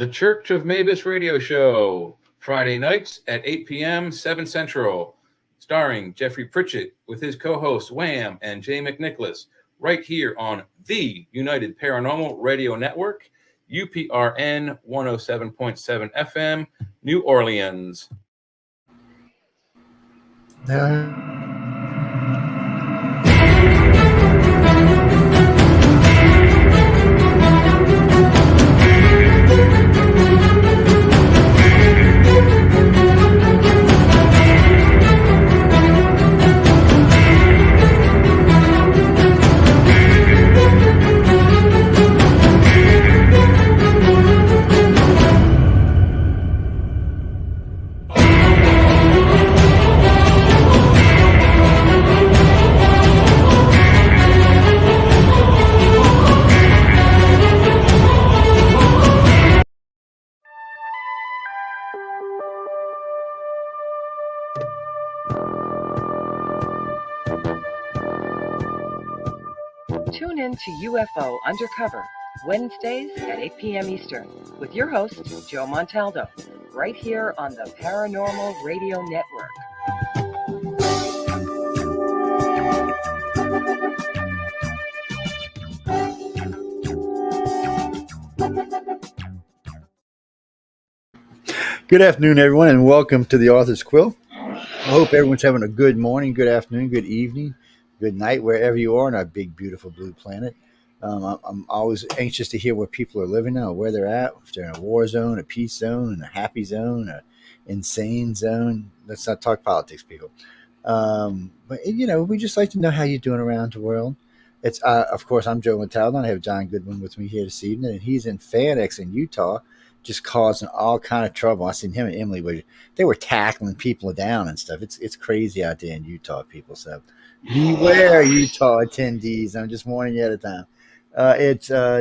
The Church of Mavis radio show, Friday nights at 8 p.m., 7 Central, starring Jeffrey Pritchett with his co-hosts Wham and Jay McNicholas, right here on the United Paranormal Radio Network, UPRN 107.7 FM, New Orleans. Tune in to UFO Undercover, Wednesdays at 8 p.m. Eastern, with your host, Joe Montaldo, right here on the Paranormal Radio Network. Good afternoon, everyone, and welcome to the Authors Quill. I hope everyone's having a good morning, good afternoon, good evening, good night, wherever you are on our big, beautiful blue planet. I'm always anxious to hear where people are living now, where they're at, if they're in a war zone, a peace zone, a happy zone, an insane zone. Let's not talk politics, people. But, you know, we just like to know how you're doing around the world. It's of course, I'm Joe Montaldo, and I have John Goodwin with me here this evening, and he's in FanX in Utah, just causing all kind of trouble. I seen him and Emily where they were tackling people down and stuff. It's crazy out there in Utah, people. So beware, Utah attendees. I'm just warning you at a time.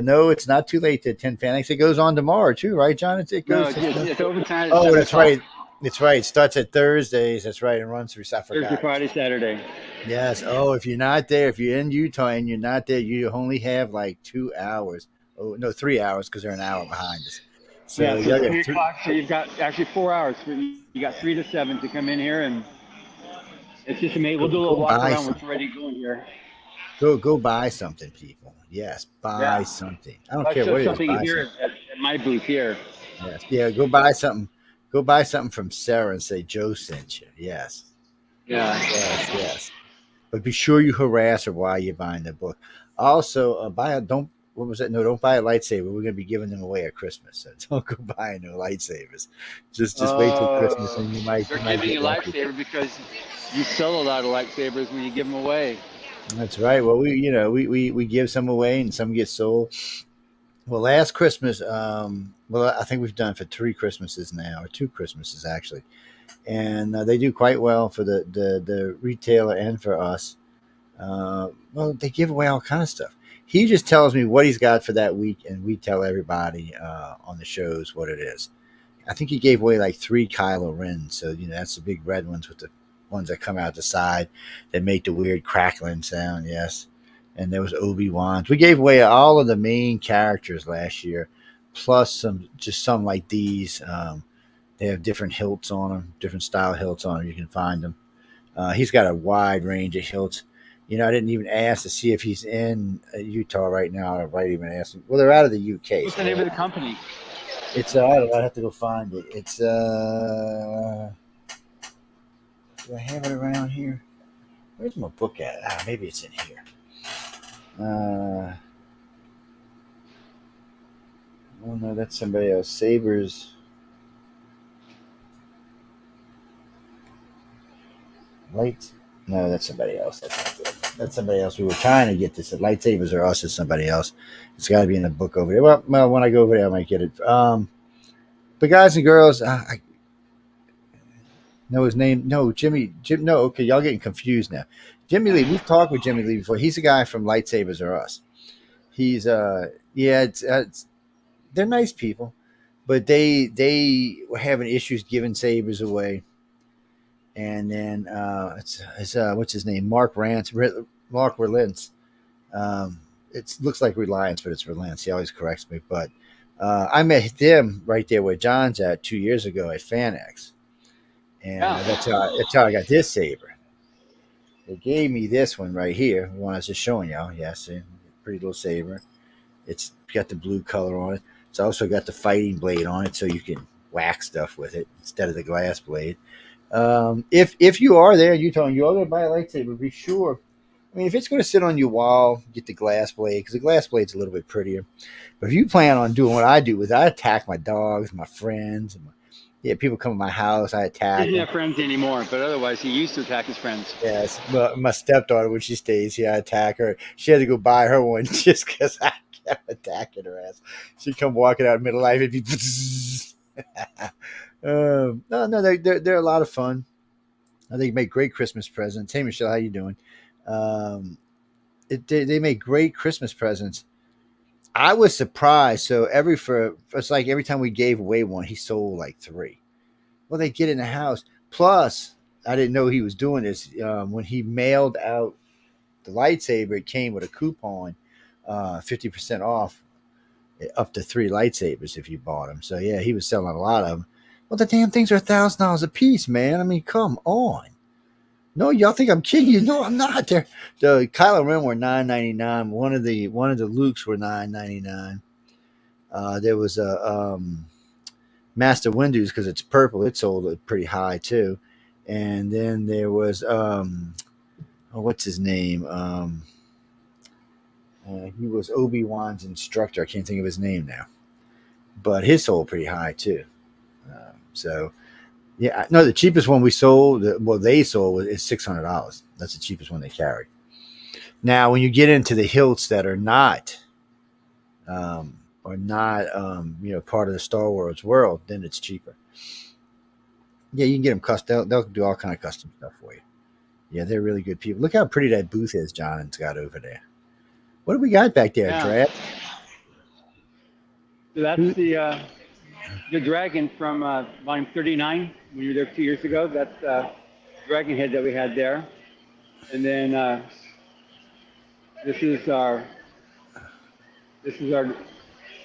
No, it's not too late to attend FanX. It goes on tomorrow too, right, John? It goes. It's overtime. Oh, that's right. It's right. It starts at Thursdays. That's right, and runs through. I forgot. Thursday, Friday, Saturday. Yes. Oh, if you're not there, if you're in Utah and you're not there, you only have like 2 hours. Oh no, 3 hours because they're an hour behind us. So, yeah, so 3 o'clock. So you've got actually 4 hours. You got 3 to 7 to come in here, and it's just amazing. We'll do a little walk around. We're ready to go in here. Go buy something, people. Yes, buy something. I don't care what it is. Something here at my booth here. Yes, yeah. Go buy something. Go buy something from Sarah and say Joe sent you. Yes. Yeah. Yes. But be sure you harass her while you're buying the book. Also, don't buy a lightsaber. We're going to be giving them away at Christmas, so don't go buying no lightsabers. Just wait till Christmas, and you might. They're giving you a lightsaber because you sell a lot of lightsabers when you give them away. That's right. Well, we give some away, and some get sold. Well, last Christmas, I think we've done for 3 Christmases now, or 2 Christmases actually, and they do quite well for the retailer and for us. Well, they give away all kind of stuff. He just tells me what he's got for that week, and we tell everybody on the shows what it is. I think he gave away like 3 Kylo Rens, so that's the big red ones with the ones that come out the side that make the weird crackling sound. Yes, and there was Obi-Wan's. We gave away all of the main characters last year, plus some like these. They have different hilts on them, different style hilts on them. You can find them. He's got a wide range of hilts. I didn't even ask to see if he's in Utah right now. I might even ask him. Well, they're out of the UK. What's the name of the company? It's I don't know. I have to go find it. It's do I have it around here? Where's my book at? Maybe it's in here. Oh no, that's somebody else. Sabers. Lights. No, that's somebody else. That's not good. That's somebody else. We were trying to get this. The lightsabers are us. Is somebody else. It's got to be in the book over there. Well, when I go over there, I might get it. But guys and girls, I know his name. No, Jim. No, okay, y'all getting confused now. Jimmy Lee. We've talked with Jimmy Lee before. He's the guy from Lightsabers Are Us. He's they're nice people, but they were having issues giving sabers away. And then it's what's his name? Mark Relance. It looks like Reliance, but it's Relance. He always corrects me. But I met them right there where John's at 2 years ago at FanX, and Yeah. that's how I got this saber. They gave me this one right here, the one I was just showing y'all. Yes, pretty little saber. It's got the blue color on it. It's also got the fighting blade on it, so you can whack stuff with it instead of the glass blade. If you are there in Utah and you are going to buy a lightsaber, be sure. I mean, if it's going to sit on your wall, get the glass blade because the glass blade's a little bit prettier. But if you plan on doing what I do, I attack my dogs, my friends, and people come to my house, I attack. He doesn't have friends anymore, but otherwise he used to attack his friends. Yes, but my stepdaughter, when she stays here, I attack her. She had to go buy her one just because I kept attacking her ass. She'd come walking out in the middle of life and be. No, they're a lot of fun. I think make great Christmas presents. Hey, Michelle, how you doing? They make great Christmas presents. I was surprised. So it's like every time we gave away one, he sold like 3. Well, they get in the house. Plus, I didn't know he was doing this. When he mailed out the lightsaber, it came with a coupon, 50% off, up to 3 lightsabers if you bought them. So yeah, he was selling a lot of them. Well, the damn things are $1,000 a piece, man. I mean, come on. No, y'all think I'm kidding you? No, I'm not. The Kylo Ren were $9.99. One of the Lukes were $9.99. There was a Master Windu's because it's purple. It sold pretty high too. And then there was what's his name? He was Obi-Wan's instructor. I can't think of his name now, but his sold pretty high too. So. Yeah, no, the cheapest one we sold, they sold is $600. That's the cheapest one they carry. Now, when you get into the hilts that are not, part of the Star Wars world, then it's cheaper. Yeah, you can get them custom. They'll do all kind of custom stuff for you. Yeah, they're really good people. Look how pretty that booth is John's got over there. What do we got back there, Drab? So that's the dragon from volume 39 when you were there 2 years ago. That's dragon head that we had there. And then this is our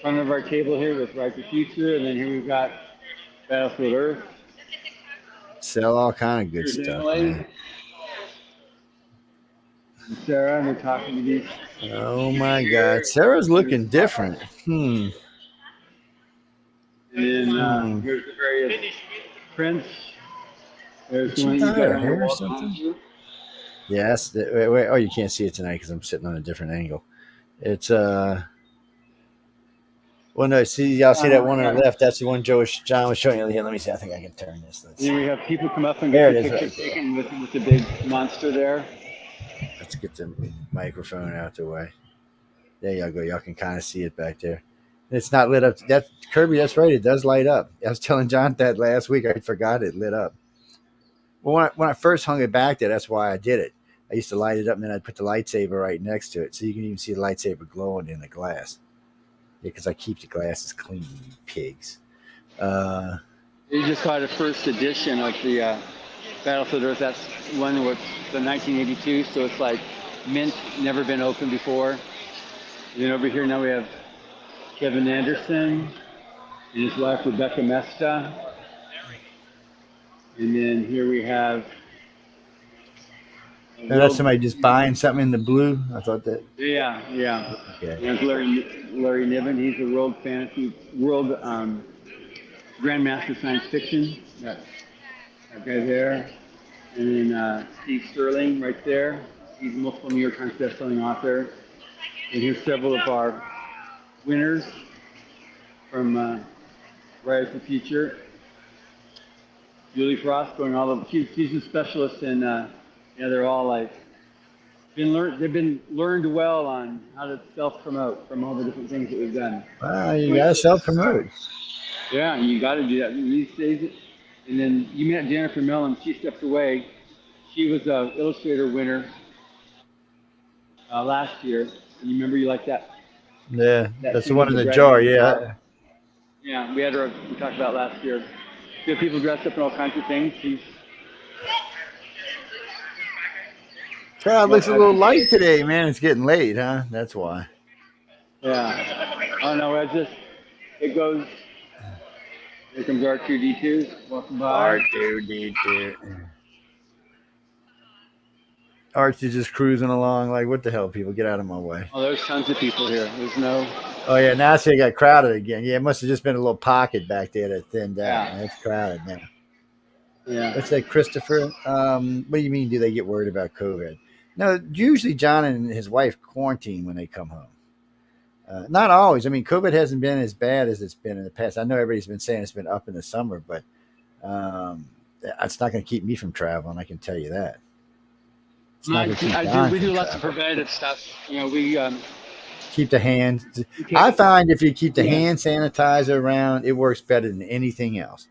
front of our table here with Rise of the Future. And then here we've got Battlefield Earth. Sell all kind of good stuff, man. And Sarah, and we're talking to these. Oh my God, Sarah's looking different. And then here's the various prints. There's one you got hair or something. Yes. Wait, oh, you can't see it tonight because I'm sitting on a different angle. It's well, no. See, y'all see that one on the left? That's the one John was showing you. Here, let me see. I think I can turn this. Then we have people come up and get a picture taken with the big monster there. Let's get the microphone out the way. There y'all go. Y'all can kind of see it back there. It's not lit up. That Kirby, that's right. It does light up. I was telling John that last week. I forgot it lit up. Well, when I first hung it back there, that's why I did it. I used to light it up, and then I'd put the lightsaber right next to it, so you can even see the lightsaber glowing in the glass. Yeah, because I keep the glasses clean, you pigs. You just got the first edition of the Battlefield Earth. That's one with the 1982, so it's like mint, never been opened before. And then over here now we have Kevin Anderson and his wife Rebecca Mesta. And then here we have. That's somebody just buying something in the blue. I thought that. Yeah. Okay. There's Larry Niven. He's a world grandmaster science fiction. That guy there. And then Steve Sterling right there. He's a multiple New York Times bestselling author. And here's several of our winners from Rise of the Future. Julie Frost going all over. She's a specialist in. They're all like they've been learned well on how to self-promote from all the different things that we've done. Wow, you gotta self-promote. Yeah, you got to do that these days. And then you met Jennifer Mellon. She stepped away. She was an Illustrator winner last year. You remember you liked that? Yeah, that's the one in the jar. Yeah. Yeah, we had her. We talked about last year. We have people dressed up in all kinds of things. Crowd looks a little light today, man. It's getting late, huh? That's why. Yeah. Oh no, it goes. Here comes R2D2. Welcome by. R2D2. Archie's just cruising along like, what the hell, people? Get out of my way. Oh, there's tons of people here. There's no. Oh, yeah, now I see it got crowded again. Yeah, it must have just been a little pocket back there that thinned out. Yeah. It's crowded now. Yeah. What's that, Christopher? What do you mean, do they get worried about COVID? No, usually John and his wife quarantine when they come home. Not always. I mean, COVID hasn't been as bad as it's been in the past. I know everybody's been saying it's been up in the summer, but it's not going to keep me from traveling. I can tell you that. It's not gonna keep John we from do lots of traveling. preventative stuff. You know, we Keep the hands. I find if you keep the hand sanitizer around, it works better than anything else.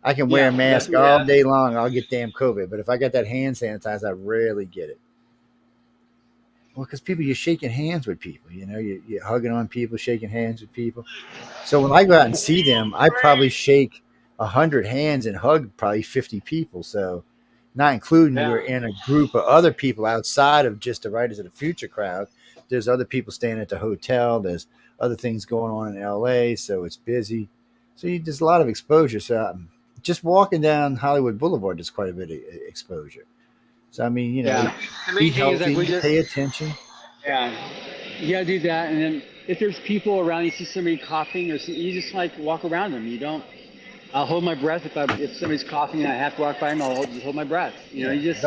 I can wear a mask all day long. I'll get damn COVID. But if I got that hand sanitizer, I rarely get it. Well, because you're shaking hands with people. You know, you're hugging on people, shaking hands with people. So when I go out and see them, I probably shake 100 hands and hug probably 50 people. So not including we're in a group of other people outside of just the Writers of the Future crowd. There's other people staying at the hotel. There's other things going on in LA. So it's busy. So there's a lot of exposure. So just walking down Hollywood Boulevard is quite a bit of exposure. So, I mean, you know, be healthy, pay attention. Yeah, you got to do that. And then if there's people around, you see somebody coughing, or you just like walk around them. You don't, I'll hold my breath. If somebody's coughing and I have to walk by them, I'll just hold my breath. You know, you just.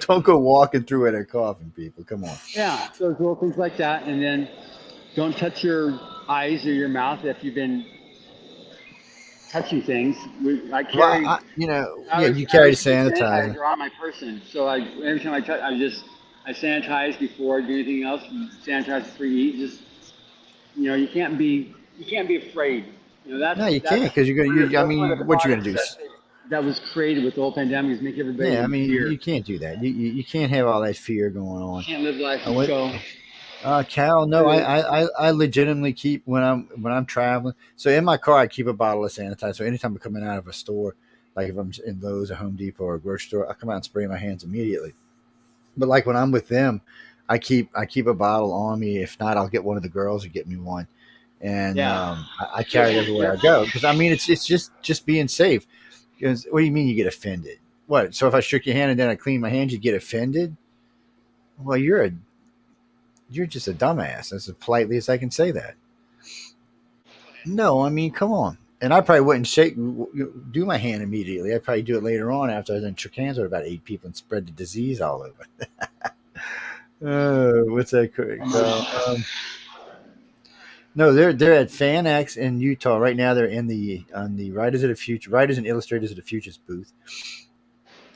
Don't go walking through it and coughing, people. Come on. Yeah, so little things like that. And then don't touch your eyes or your mouth if you've been touching things. I carry, you carry sanitizer on my person. So every time I touch, I sanitize before I do anything else. Sanitize before you eat. Just you can't be afraid. You know you can't because you're gonna. I mean, what you're gonna do? That was created with the whole pandemic is make everybody. Yeah, I mean, fear. You can't do that. You can't have all that fear going on. You can't live life and go. Cal, no, I legitimately keep when I'm traveling. So in my car, I keep a bottle of sanitizer. So anytime I'm coming out of a store, like if I'm in Lowe's or Home Depot or a grocery store, I come out and spray my hands immediately. But like when I'm with them, I keep a bottle on me. If not, I'll get one of the girls to get me one, and I carry it everywhere I go. Because I mean, it's just being safe. Because what do you mean you get offended? What? So if I shook your hand and then I clean my hands, you get offended? Well, you're just a dumbass. As politely as I can say that. No, I mean, come on. And I probably wouldn't do my hand immediately. I'd probably do it later on after I then shook hands with about 8 people and spread the disease all over. What's that? No, they're at Fan X in Utah right now. They're on the Writers and Illustrators of the Future's booth.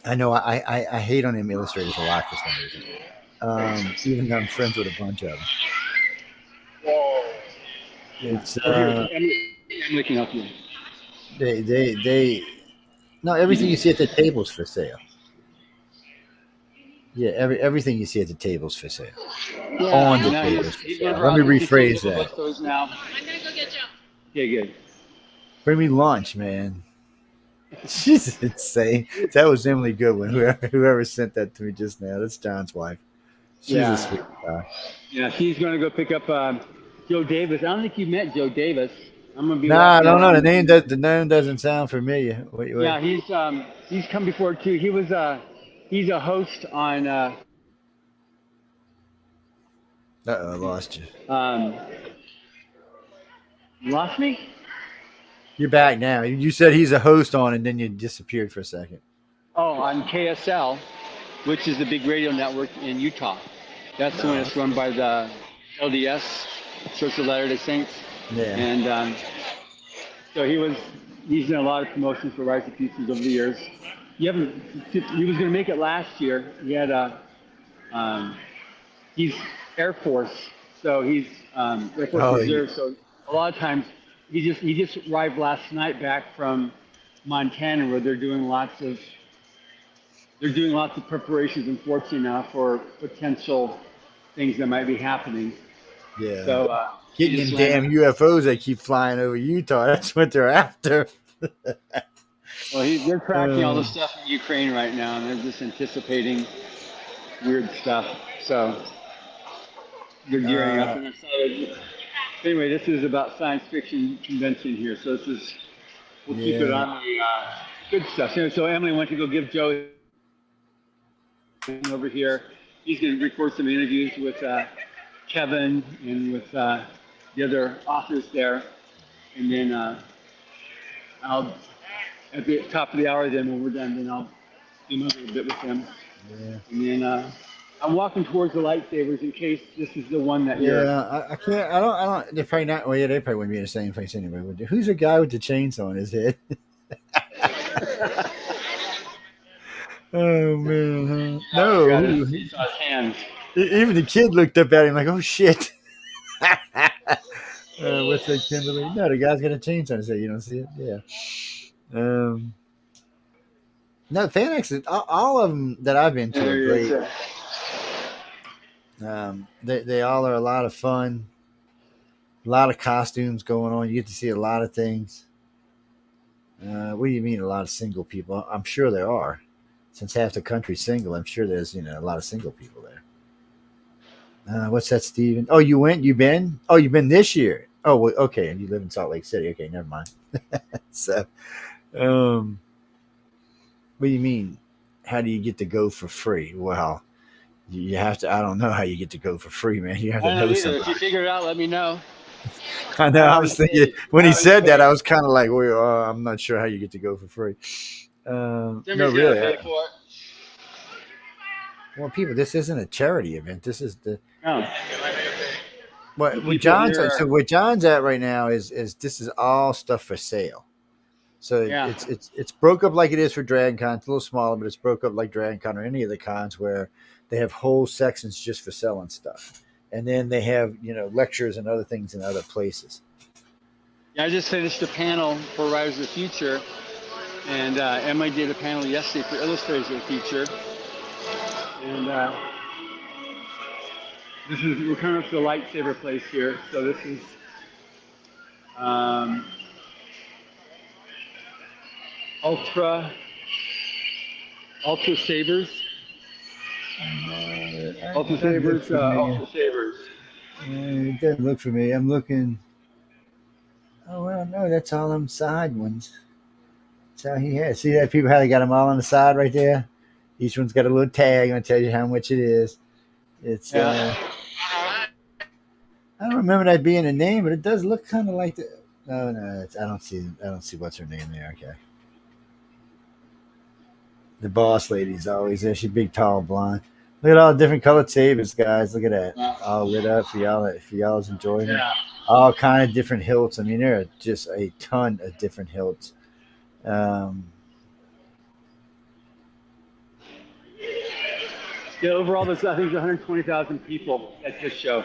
I know I hate on them illustrators a lot for some reason. Even though I'm friends with a bunch of them. It's I'm looking up here. No, everything you see at the table's for sale. Yeah, everything you see at the table's for sale. On the tables for sale. Let me rephrase that. I'm gonna go get Joe. Yeah, good. Bring me lunch, man. She's insane. That was Emily Goodwin, whoever sent that to me just now. That's John's wife. She's a sweet guy. Yeah, she's going to go pick up Joe Davis. I don't think you met Joe Davis. I'm going to be. I don't know. The name doesn't sound familiar. Wait. Yeah, he's come before too. He's a host on. I lost you. Lost me? You're back now. You said he's a host on, and then you disappeared for a second. Oh, on KSL, which is the big radio network in Utah. That's the one that's run by the LDS, Church of Latter-day Saints. Yeah. And so he's done a lot of promotions for Rise of Futures over the years. He was going to make it last year. He had he's Air Force, so he's Air Force Reserve. So a lot of times he just arrived last night back from Montana, where they're doing lots of preparations, unfortunately now, for potential things that might be happening. Yeah. So getting them damn UFOs that keep flying over Utah. That's what they're after. Well, they're tracking all the stuff in Ukraine right now, and they're just anticipating weird stuff. So they're gearing up. And Anyway, this is about science fiction convention here, so we'll keep it Yeah. on the good stuff. So Emily went to go give Joe over here. He's going to record some interviews with Kevin and with the other authors there, and then I'll at the top of the hour. Then when we're done, then I'll do another bit with them, Yeah. and then I'm walking towards the lightsabers in case this is the one that you're. Yeah, I can't. I don't. They're probably not. Well, yeah, they probably wouldn't be in the same place anyway. Would they? Who's the guy with the chainsaw on his head? Oh man, huh? Oh, God, No. it's his hands. Even the kid looked up at him like, "Oh shit." What's that, Kimberly? No, the guy's got a chainsaw on his head. You don't see it? Yeah. No, fan exits. All of them that I've been to are great. They all are a lot of fun. A lot of costumes going on. You get to see a lot of things. What do you mean, a lot of single people? I'm sure there are. Since half the country's single, I'm sure there's a lot of single people there. What's that, Steven? Oh, you went? You been? Oh, you've been this year. Oh, well, okay. And you live in Salt Lake City. Okay, never mind. So, what do you mean? How do you get to go for free? Well, you have to. I don't know how you get to go for free, man. You have to know somebody. If you figure it out, let me know. I know. I was thinking when he said that, I was kind of like, well, I'm not sure how you get to go for free. No, really. Pay for it. Well, people, this isn't a charity event. This is the No. what People John's. here So are- what John's at right now is this is all stuff for sale. So Yeah. it's broke up like it is for Dragon Con. It's a little smaller, but it's broke up like Dragon Con or any of the cons where they have whole sections just for selling stuff, and then they have lectures and other things in other places. Yeah, I just finished a panel for Writers of the Future, and Emma did a panel yesterday for Illustrators of the Future. And we're coming up to the lightsaber place here. So this is Ultra Sabers. Ultra Sabers. It doesn't look for me. I'm looking. Oh well, no, that's all them side ones. That's how he has. See that people how they got them all on the side right there. Each one's got a little tag and tell you how much it is. It's I don't remember that being a name, but it does look kind of like the. Oh no, I don't see what's her name there. Okay. The boss lady's always there. She's big, tall, blonde. Look at all the different colored sabers, guys. Look at that. All lit up for y'all. If y'all's enjoying it. All kind of different hilts. I mean, there are just a ton of different hilts. Yeah, overall, there's I think 120,000 people at this show.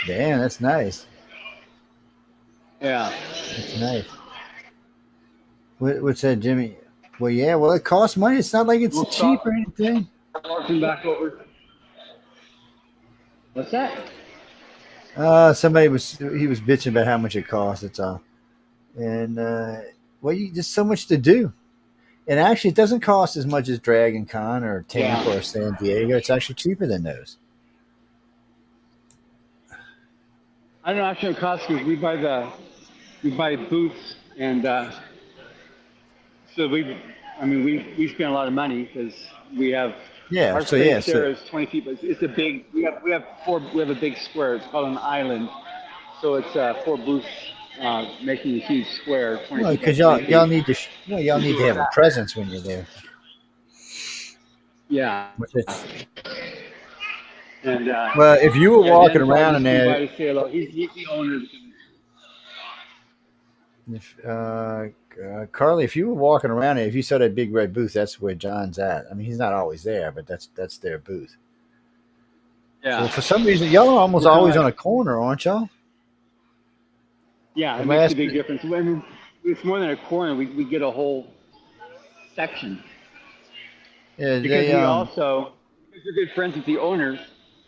Damn, that's nice. Yeah. That's nice. What's that, Jimmy? Well, yeah. Well, it costs money. It's not like it's cheap or anything. Walking back over. What's that? Somebody was bitching about how much it costs. That's all. And well, you just so much to do. And actually, it doesn't cost as much as Dragon Con or Tampa or San Diego. It's actually cheaper than those. I don't know actually what it costs because we buy booths and so we spend a lot of money because we have our space there is 20 feet, but it's a big we have a big square. It's called an island, so it's 4 booths making a huge square. 20 well, feet because y'all need to have a presence when you're there. Yeah. And well, if you were walking around in there, he's the owner. Carly, if you were walking around there, if you saw that big red booth, that's where John's at. I mean, he's not always there, but that's their booth. Yeah. Well, for some reason, y'all are almost always on a corner, aren't y'all? Yeah, it makes a big difference. When it's more than a corner, we get a whole section. Yeah, because because we're good friends with the owners,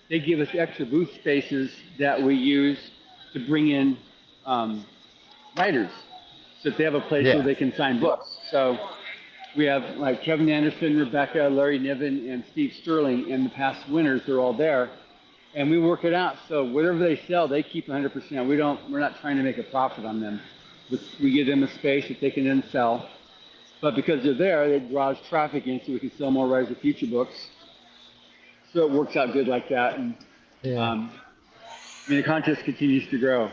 they give us extra booth spaces that we use to bring in writers, so that they have a place where they can sign books. So we have like Kevin Anderson, Rebecca, Larry Niven, and Steve Sterling, and the past winners. They're all there, and we work it out. So whatever they sell, they keep 100%. We're not trying to make a profit on them. We give them a space that they can then sell. But because they're there, it draws traffic in, so we can sell more Rise of Future books. So it works out good like that. And Yeah. the contest continues to grow.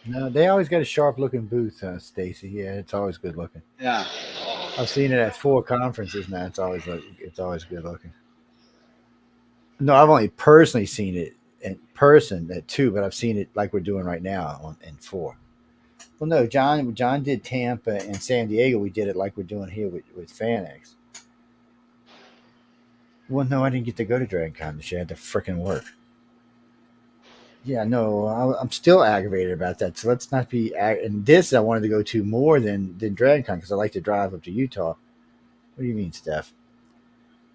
No, they always got a sharp looking booth, Stacy. Yeah, it's always good looking. Yeah. I've seen it at 4 conferences now. It's always good looking. No, I've only personally seen it in person at 2, but I've seen it like we're doing right now in 4. Well, no, John did Tampa and San Diego. We did it like we're doing here with FanX. Well, no, I didn't get to go to DragonCon this year. I had to frickin' work. Yeah, no, I'm still aggravated about that. So let's not be. And this I wanted to go to more than DragonCon because I like to drive up to Utah. What do you mean, Steph?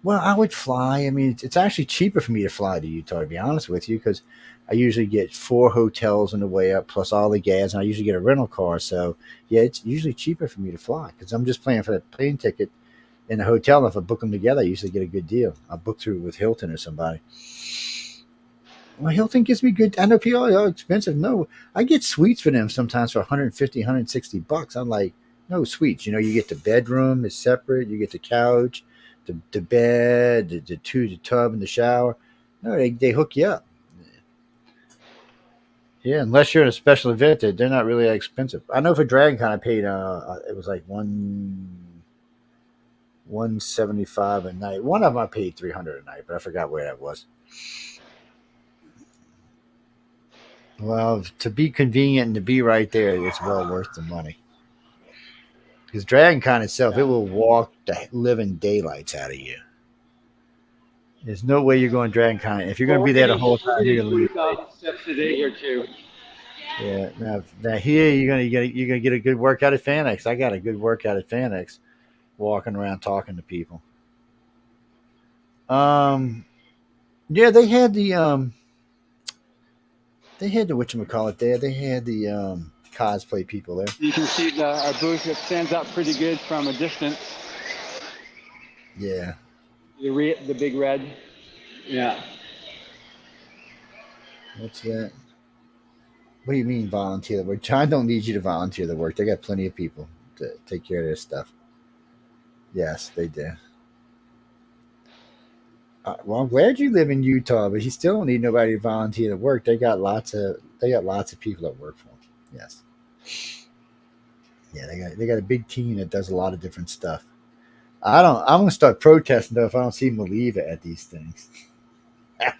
Well, I would fly. I mean, it's actually cheaper for me to fly to Utah, to be honest with you, because I usually get 4 hotels on the way up, plus all the gas, and I usually get a rental car. So, yeah, it's usually cheaper for me to fly because I'm just paying for that plane ticket and the hotel. And if I book them together, I usually get a good deal. I book through with Hilton or somebody. Well, Hilton gives me good. I know people are expensive. No, I get suites for them sometimes for 150, 160 bucks. I'm like, no suites. You know, you get the bedroom is separate. You get the couch, the bed, the tub and the shower. No, they hook you up. Yeah, unless you're in a special event, they're not really that expensive. I know for DragonCon I paid it was like 175 a night. One of them I paid 300 a night, but I forgot where that was. Well, to be convenient and to be right there, it's well worth the money. Because DragonCon itself, it will walk the living daylights out of you. There's no way you're going DragonCon. If you're going to be there the whole time, you're going to lose. 20,000 steps a day here too. Yeah. Now here you're gonna get a good workout at FanX. I got a good workout at FanX, walking around talking to people. Yeah, they had the whatchamacallit there. They had the cosplay people there. You can see our booth. It stands out pretty good from a distance. Yeah. The big red. Yeah. What's that? What do you mean volunteer the work? John don't need you to volunteer the work. They got plenty of people to take care of their stuff. Yes, they do. Well, I'm glad you live in Utah, but you still don't need nobody to volunteer to work. They got lots of people that work for them. Yes. Yeah, they got a big team that does a lot of different stuff. I'm gonna start protesting though if I don't see Maliva at these things.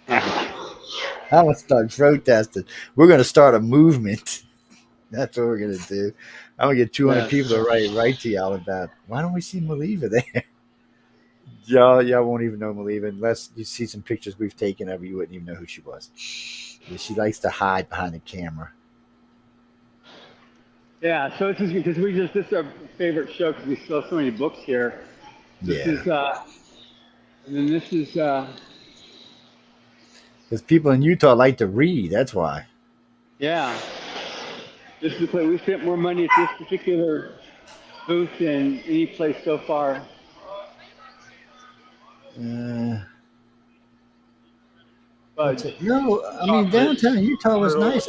I'm gonna start protesting. We're gonna start a movement. That's what we're gonna do. I'm gonna get 200 people to write to y'all about why don't we see Maliva there? Y'all won't even know Maliva unless you see some pictures we've taken of her. You wouldn't even know who she was. Yeah, she likes to hide behind the camera. Yeah, so it's just because this is our favorite show because we sell so many books here. This is and then this is because people in Utah like to read. That's why. Yeah, this is the place we spent more money at this particular booth than any place so far. But no, I mean downtown Utah was nice.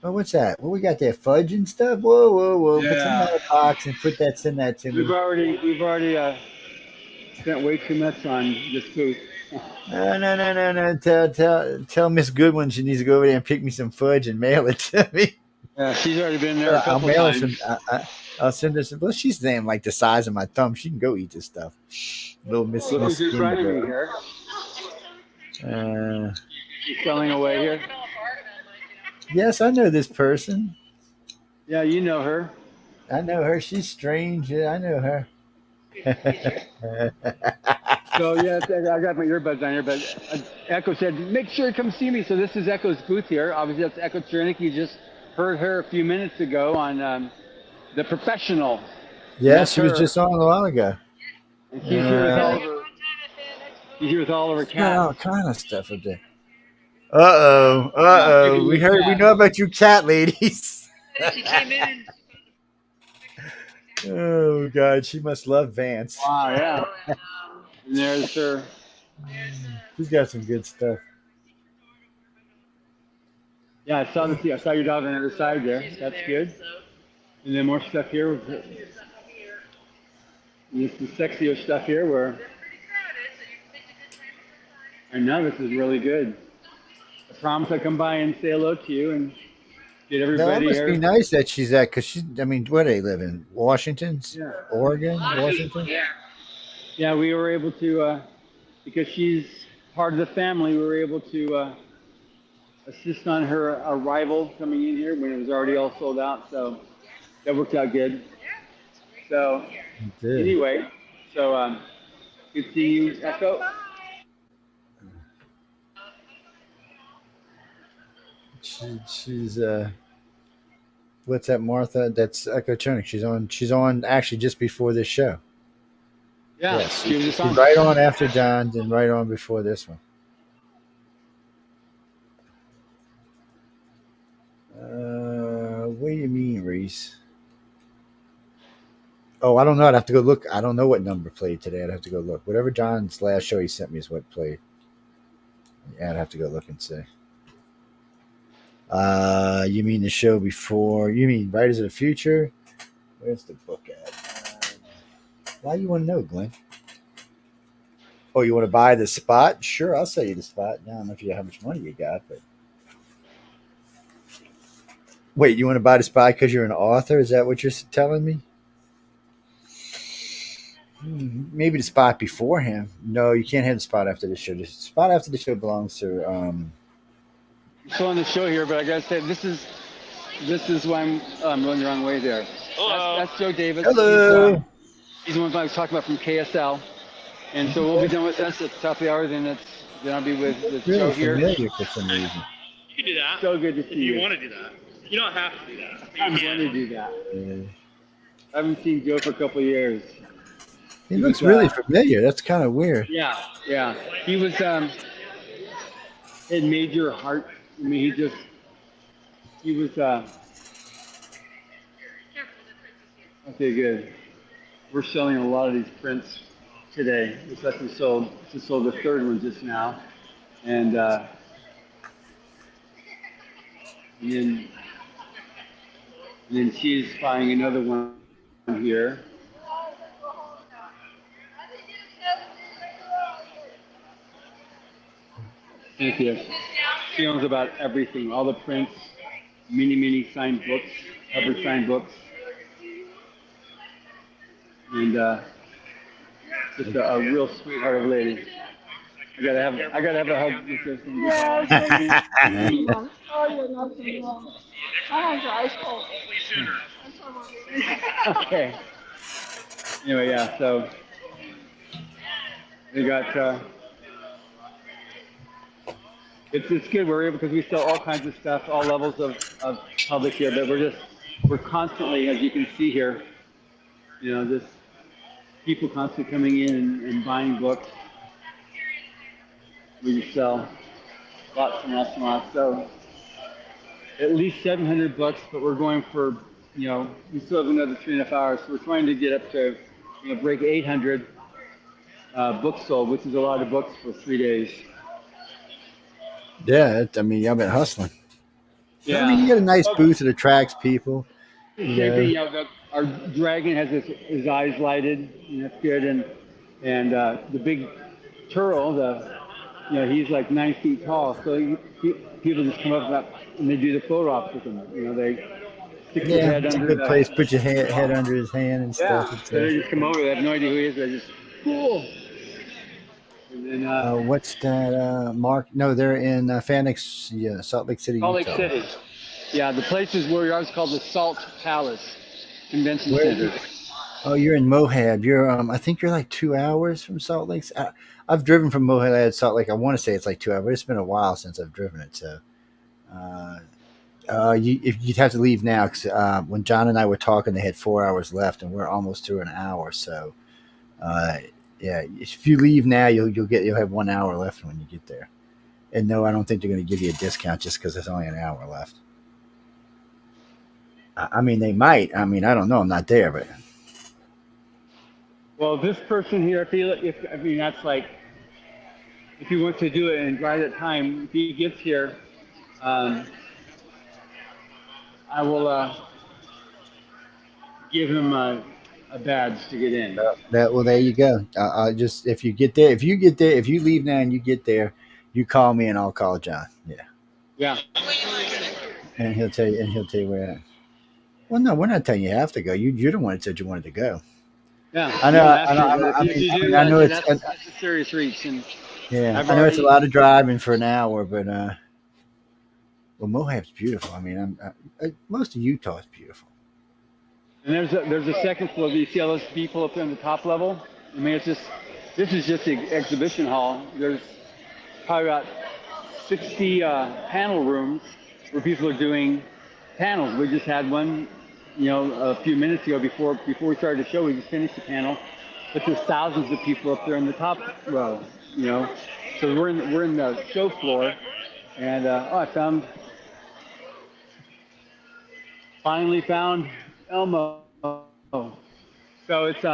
Oh, what's that? What we got there? Fudge and stuff? Whoa. Yeah. Put some in that box and send that to me. We've already spent way too much on this booth. No. Tell Miss Goodwin she needs to go over there and pick me some fudge and mail it to me. Yeah, she's already been there a couple times. I'll send her some. Well, she's damn like the size of my thumb. She can go eat this stuff. Little Miss. Look who's in front of me here. She's selling away here. Yes, I know this person. Yeah, you know her. I know her. She's strange. Yeah, I know her. So yeah, I got my earbuds on here, but Echo said, make sure you come see me. So this is Echo's booth here. Obviously, that's Echo Chernick. You just heard her a few minutes ago on The Professional. Yeah, she was just on a while ago. And she's here with all of her cats. All kind of stuff up there. Uh-oh. We know about you cat ladies. She came in. Oh, God. She must love Vance. Wow, yeah. And there's her She's got some good stuff. Yeah, I saw I saw your dog on the other side there. That's good. And then more stuff here. There's some sexier stuff here where I know this is really good. I promise I'll come by and say hello to you and get No, that everybody must be here. nice that she's at, because she's, I mean, where do they live in? Washington? Yeah. Oregon? Washington? Yeah, we were able to, because she's part of the family, we were able to assist on her arrival coming in here when it was already all sold out. So that worked out good. So It did. anyway, so good seeing you, Echo. She's what's that, Martha? That's Echo Chonik. She's on actually just before this show. Yeah, Yes, she was just she's on. right on after John's and right on before this one. What do you mean, Reese? Oh, I don't know. I'd have to go look. I don't know what number played today. I'd have to go look. Whatever John's last show he sent me is what played. Yeah, I'd have to go look and see. You mean the show before? You mean Writers of the Future? Where's the book at? Why you want to know, Glenn? Oh, you want to buy the spot? Sure, I'll sell you the spot. I don't know if you how much money you got, but wait, you want to buy the spot because you're an author? Is that what you're telling me? Maybe the spot before him. No, you can't have the spot after the show. The spot after the show belongs to. I'm still on the show here, but I gotta say this is why I'm going the wrong way there. Hello. That's Joe Davis. Hello. He's the one I was talking about from KSL, and so we'll be done with us at the top of the hour. Then I'll be with Joe Really here. familiar for some reason. You can do that. So good to If see you you. want to do that. You don't have to do that. but you I'm can. going to do that. Yeah. I haven't seen Joe for a couple of years. He looks really familiar. That's kind of weird. Yeah. He was in Major Heart. I mean, he was okay, good. We're selling a lot of these prints today. It's actually just sold the third one just now, and then she's buying another one here. Thank you. She owns about everything, all the prints, many signed books, cover signed books, and just a real sweetheart of a lady. I gotta have a hug with her. Oh, you're not too long. I have the ice cold. Okay. Anyway, yeah. So we got. It's good. We're able because we sell all kinds of stuff, all levels of public here. But we're constantly, as you can see here, this people constantly coming in and buying books. We just sell lots and lots and lots. So at least 700 books, but we're going for, we still have another 3.5 hours. So we're trying to get up to, break 800 books sold, which is a lot of books for 3 days. Yeah, I mean, I've been hustling. Yeah. I mean, you get a nice booth that attracts people. Same thing, our dragon has his eyes lighted, and that's good. And the big turtle, he's like 9 feet tall, so people just come up and they do the photo ops with him. They stick their head It's a under good place. Put your head under his hand and Yeah, stuff. so they just come over. They have no idea who he is. They're just cool. And then What's that? Mark? No, they're in Phoenix, Salt Lake City, Salt Lake Utah. City. Yeah, the place is where ours called the Salt Palace Convention Where- Center. Oh, you're in Moab. You're I think you're like 2 hours from Salt Lake. I've driven from Moab to Salt Lake. I want to say it's like 2 hours, but it's been a while since I've driven it. So, you'd have to leave now because when John and I were talking, they had 4 hours left, and we're almost through an hour. So, yeah, if you leave now, you'll have 1 hour left when you get there. And no, I don't think they're going to give you a discount just because there's only an hour left. I mean, they might. I mean, I don't know. I'm not there, but. Well, this person here, that's like if he wants to do it and right at time, if he gets here, I will give him a badge to get in. Well, there you go. I just if you get there, if you leave now and you get there, you call me and I'll call John. Yeah. Yeah. And he'll tell you where at. Well, no, we're not telling you have to go. You're the one that said you wanted to go. Yeah. I know. I know it's. That's a serious reach, and Yeah, I know it's a lot of driving for an hour, but well, Moab's beautiful. I mean, most of Utah is beautiful. And there's a second floor. Do you see all those people up there on the top level? I mean, this is just the exhibition hall. There's probably about 60 panel rooms where people are doing panels. We just had one, a few minutes ago before we started the show. We just finished the panel, but there's thousands of people up there in the top row. So we're in the show floor, and I finally found Elmo. So it's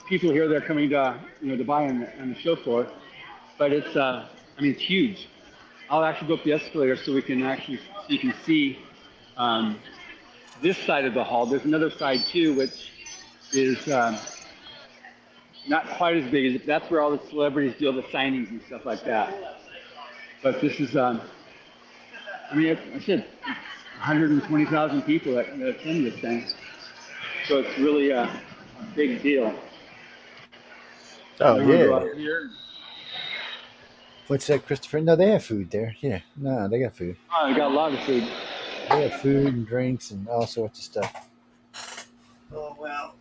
people here they're coming to to buy on the show floor, but it's it's huge. I'll actually go up the escalator so you can see this side of the hall. There's another side too, which is not quite as big as that's where all the celebrities do all the signings and stuff like that. But this is I said 120,000 people that attend this thing. So it's really a big deal. Oh, yeah. What's that, Christopher? No, they have food there. Yeah, no, they got food. Oh, they got a lot of food. They have food and drinks and all sorts of stuff. Oh, well.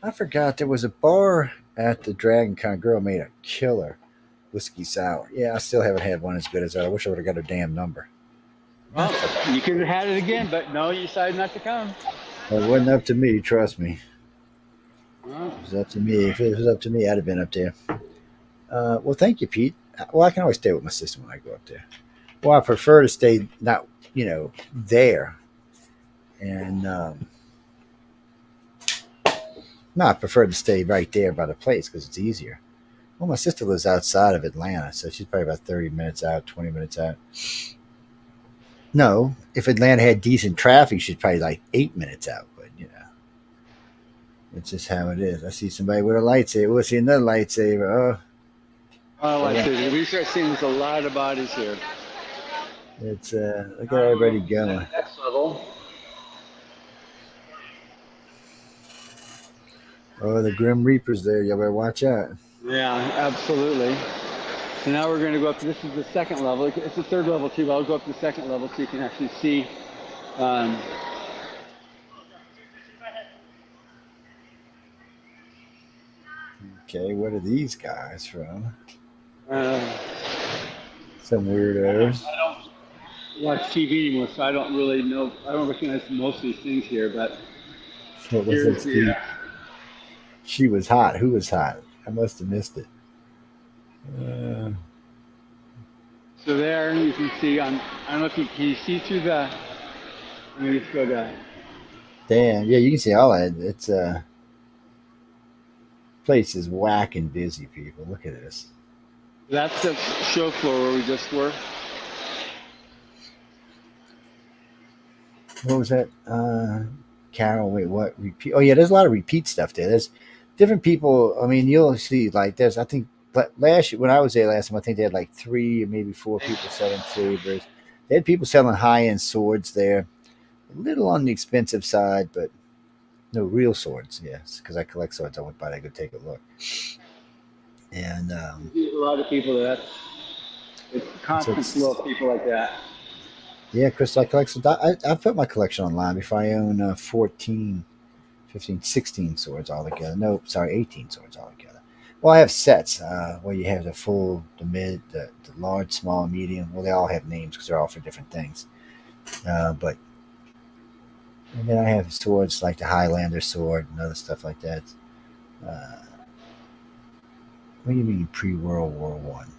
I forgot there was a bar at the Dragon Con. Girl made a killer whiskey sour. Yeah, I still haven't had one as good as that. I wish I would have got her damn number. Well, you could have had it again, but no, you decided not to come. Well, it wasn't up to me, trust me. Well, It was up to me. If it was up to me, I'd have been up there. Well, thank you, Pete. Well, I can always stay with my sister when I go up there. Well, I prefer to stay not, there. And no, I prefer to stay right there by the place because it's easier. Well, my sister lives outside of Atlanta, so she's probably about 30 minutes out, 20 minutes out. No, if Atlanta had decent traffic, she's probably like 8 minutes out. But, it's just how it is. I see somebody with a lightsaber. We'll see another lightsaber. lightsaber. We start seeing there's a lot of bodies here. It's look at everybody going. Next level. Oh, the Grim Reaper's there. You better watch out. Yeah, absolutely. So now we're going to go up. This is the second level. It's the third level too, but I'll go up to the second level so you can actually see. Okay, what are these guys from? Some weirdos. I don't watch TV anymore, so I don't really know. I don't recognize most of these things here, but What was it, Steve? She was hot. Who was hot? I must have missed it. So there you can see. I don't know if you can see through the. Let me just go to. Damn. Yeah, you can see all that. It's place is whack and busy, people. Look at this. That's the show floor where we just were. What was that? Carol, wait, what? Repeat? Oh, yeah, there's a lot of repeat stuff there. There's different people. I mean, you'll see, like, there's, I think, last year, when I was there last time, I think they had like 3 or maybe 4 people selling sabers. They had people selling high-end swords there. A little on the expensive side, but no, real swords, yes, because I collect swords. I went by to go take a look. And a lot of people it's a constant flow of people like that. Yeah, Chris, I collect. I put my collection online before I own 14, 15, 16 swords altogether. No, sorry, 18 swords altogether. Well, I have sets where you have the full, the mid, the large, small, medium. Well, they all have names because they're all for different things. But and then I have swords like the Highlander sword and other stuff like that. What do you mean pre-World War One?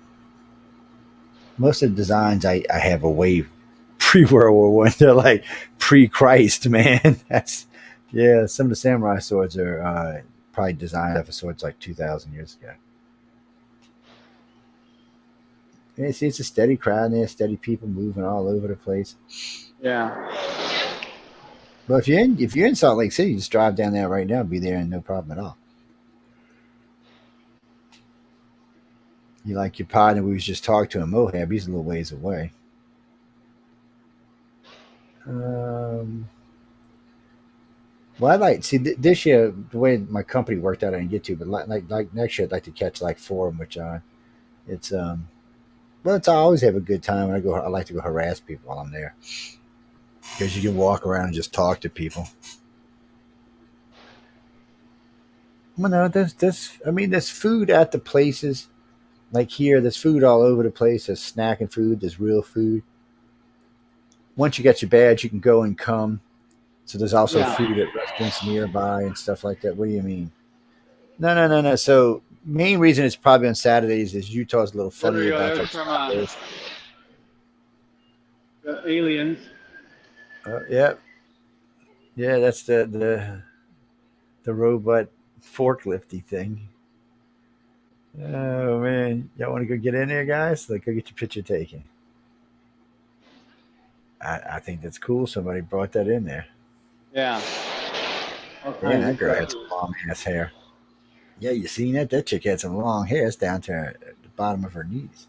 Most of the designs I have away pre-World War One. They're like pre-Christ, man. That's some of the samurai swords are probably designed off of swords like 2,000 years ago. And it's a steady crowd there, steady people moving all over the place. Yeah. But if you're in Salt Lake City, just drive down there right now, be there and no problem at all. You like your partner we was just talking to in Moab, he's a little ways away. Well, I like see this year the way my company worked out. I didn't get to, but like next year, I'd like to catch like 4 of them with John. It's well, I always have a good time when I go. I like to go harass people while I'm there because you can walk around and just talk to people. Well, no, there's food at the places. Like here, there's food all over the place. There's snacking food. There's real food. Once you get your badge, you can go and come. So there's also food at restaurants nearby and stuff like that. What do you mean? No. So main reason it's probably on Saturdays is Utah's a little funny about that. From the aliens. Yeah, that's the robot forklifty thing. Oh man, y'all want to go get in there, guys? Like, go get your picture taken. I think that's cool. Somebody brought that in there. Yeah. Man, that girl had some long ass hair. Yeah, you seen that? That chick had some long hair. It's down to the bottom of her knees.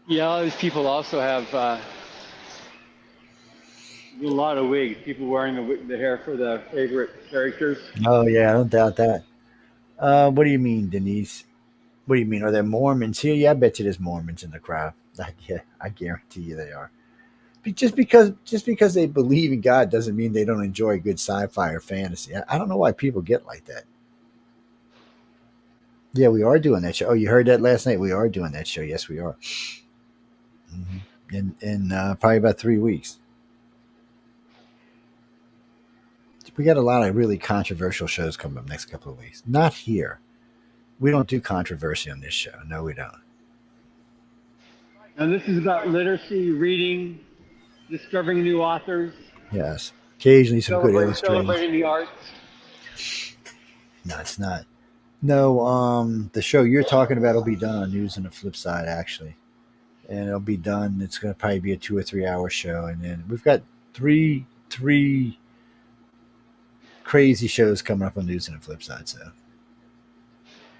Yeah, all these people also have a lot of wigs. People wearing the hair for the favorite characters. Oh yeah, I don't doubt that. What do you mean, Denise? What do you mean? Are there Mormons here? Yeah, I bet you there's Mormons in the crowd. I guarantee you they are. Just because they believe in God doesn't mean they don't enjoy good sci-fi or fantasy. I don't know why people get like that. Yeah, we are doing that show. Oh, you heard that last night? We are doing that show. Yes, we are. In probably about 3 weeks. We got a lot of really controversial shows coming up next couple of weeks. Not here. We don't do controversy on this show. No, we don't. And this is about literacy, reading, discovering new authors. Yes. Occasionally some good illustrators. Celebrating the arts. No, it's not. No, the show you're talking about will be done on News on the Flip Side, actually. And it'll be done. It's going to probably be a 2 or 3 hour show. And then we've got three crazy shows coming up on News on the Flip Side. So,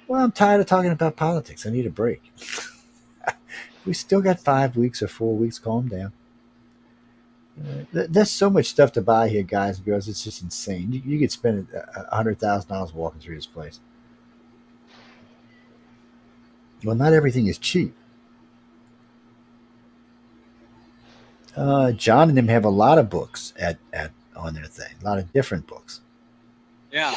well, I'm tired of talking about politics. I need a break. We still got 5 weeks or 4 weeks. Calm down. There's so much stuff to buy here, guys and girls. It's just insane. You could spend $100,000 walking through this place. Well, not everything is cheap. John and them have a lot of books at on their thing. A lot of different books. Yeah.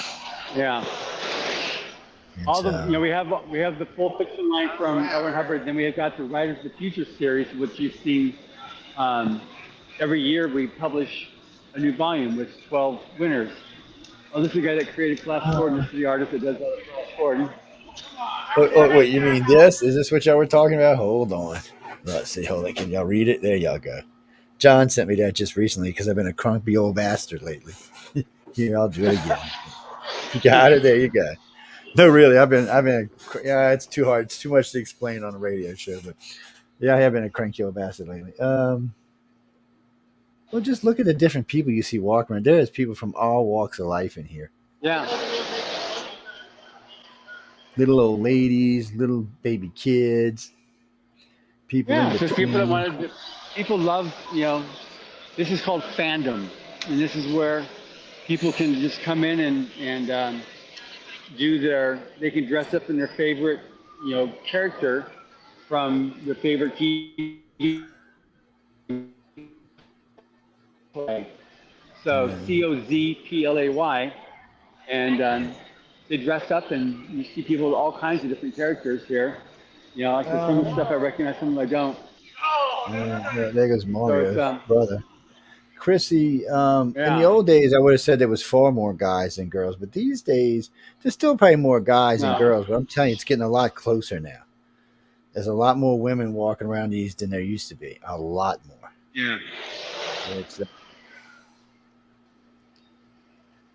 All the we have the full fiction line from Elwin Hubbard. Then we have got the Writers of the Future series, which you've seen. Every year we publish a new volume with 12 winners. Oh, this is the guy that created Flash Gordon. This is the artist that does Flash Gordon. Wait, you mean this? Is this what y'all were talking about? Hold on. Let's see. Hold on. Can y'all read it? There y'all go. John sent me that just recently because I've been a crumpy old bastard lately. Here, I'll do it again. You got it? There you go. No, really, I've been. Yeah, it's too hard. It's too much to explain on a radio show, but yeah, I have been a cranky old bastard lately. Well, just look at the different people you see walking around. There's people from all walks of life in here. Yeah. Little old ladies, little baby kids, people. Yeah, so people that want to. People love. This is called fandom, and this is where people can just come in and they can dress up in their favorite, character from their favorite TV play. So COZPLAY, and they dress up, and you see people with all kinds of different characters here. Like some of the stuff I recognize, some of them I don't. There goes Mario, brother. Chrissy, in the old days, I would have said there was far more guys than girls, but these days, there's still probably more guys than girls, but I'm telling you, it's getting a lot closer now. There's a lot more women walking around these than there used to be. A lot more. Yeah.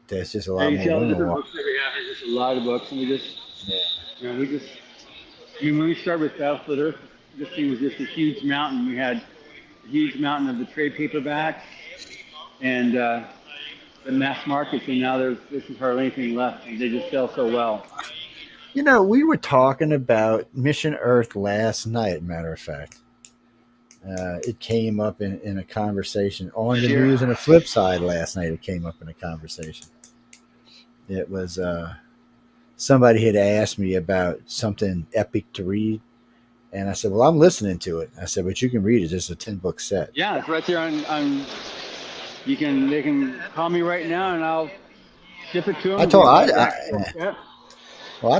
There's just a lot more women walking. Books that we have There's a lot of books, and we just, I mean, when we started with Battlefield Earth, this thing was just a huge mountain. We had a huge mountain of the trade paperbacks and the mass markets, and now there's hardly anything left. And they just sell so well. You know, we were talking about Mission Earth last night, matter of fact. It came up in a conversation on the news, and the flip side last night, it came up in a conversation. It was somebody had asked me about something epic to read, and I said, well, I'm listening to it. I said, but you can read it. It's a 10-book set. Yeah, it's right there on they can call me right now, and I'll ship it to them. I told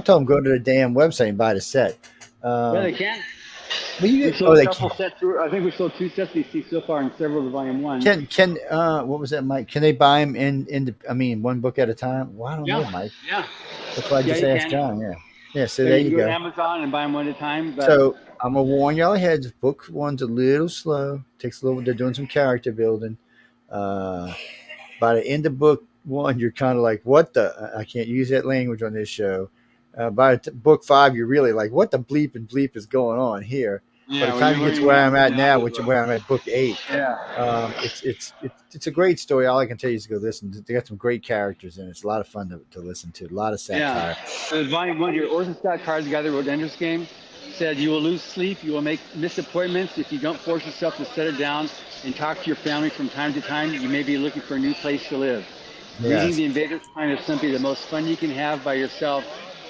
them go to the damn website and buy the set. Yeah, they can. Well, we sold a couple sets. I think we sold 2 sets we see so far in several of Volume 1. Can what was that, Mike? Can they buy them in one book at a time? Well, I don't know, Mike. Yeah. That's why I just asked John. Yeah. So there you go. Amazon and buy them one at a time. But... So I'm gonna warn y'all ahead. Book 1's a little slow. Takes a little. They're doing some character building. By the end of book 1, you're kind of like, what the? I can't use that language on this show. By book 5, you're really like, what the bleep and bleep is going on here? By the time you get to where I'm at now, which is where I'm at book 8, it's a great story. All I can tell you is to go listen. They got some great characters in it. It's a lot of fun to listen to. A lot of satire. Yeah. Volume 1, your Orson Scott Card, the guy that wrote Ender's Game, said you will lose sleep, you will miss appointments if you don't force yourself to set it down and talk to your family from time to time. You may be looking for a new place to live. Yes. Reading The Invader's Plan is simply the most fun you can have by yourself.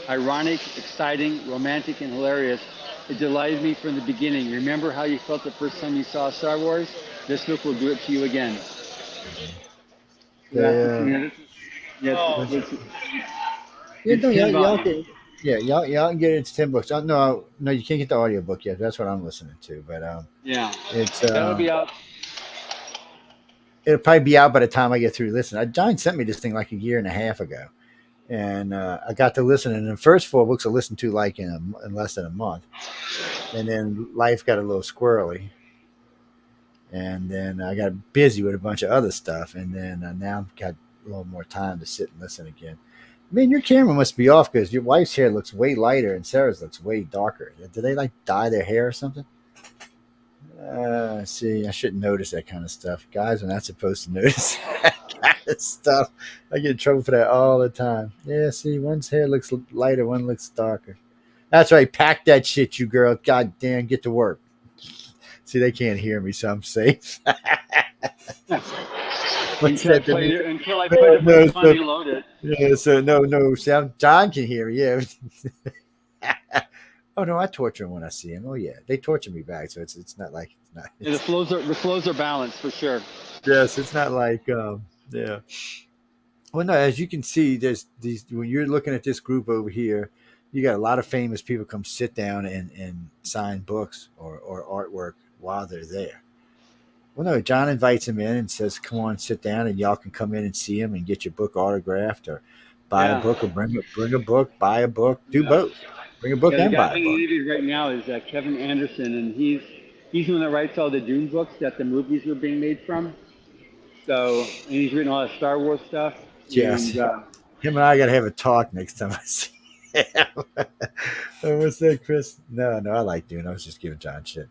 Ironic, exciting, romantic, and hilarious. It delighted me from the beginning. Remember how you felt the first time you saw Star Wars? This book will do it to you again. Y'all can get it. It's 10 books. No, you can't get the audiobook yet. That's what I'm listening to. But that'll be out. It'll probably be out by the time I get through listening. John sent me this thing like a year and a half ago, and I got to listen. And the first 4 books I listened to like in less than a month, and then life got a little squirrely, and then I got busy with a bunch of other stuff, and then now I've got a little more time to sit and listen again. I mean, your camera must be off because your wife's hair looks way lighter and Sarah's looks way darker. Do they like dye their hair or something? See, I shouldn't notice that kind of stuff. Guys are not supposed to notice that kind of stuff. I get in trouble for that all the time. Yeah, see, one's hair looks lighter, one looks darker. That's right. Pack that shit, you girl. God damn, get to work. See, they can't hear me, so I'm safe. Until I put it funny loaded. Yeah, so no. See, John can hear me. Yeah. Oh no, I torture him when I see him. Oh yeah, they torture me back, so it's not like it's not. The flows are balanced for sure. Yes, it's not like yeah. Well, no, as you can see, there's these when you're looking at this group over here, you got a lot of famous people come sit down and sign books or artwork while they're there. Well, no, John invites him in and says, "Come on, sit down, and y'all can come in and see him and get your book autographed, or buy a book, or bring a book, buy a book, do both." Bring a book and buy a book. Right now is Kevin Anderson, and he's the one that writes all the Dune books that the movies were being made from. So, and he's written a lot of Star Wars stuff. Yes. And, him and I got to have a talk next time I see him. What's that, Chris? No, I like Dune. I was just giving John shit.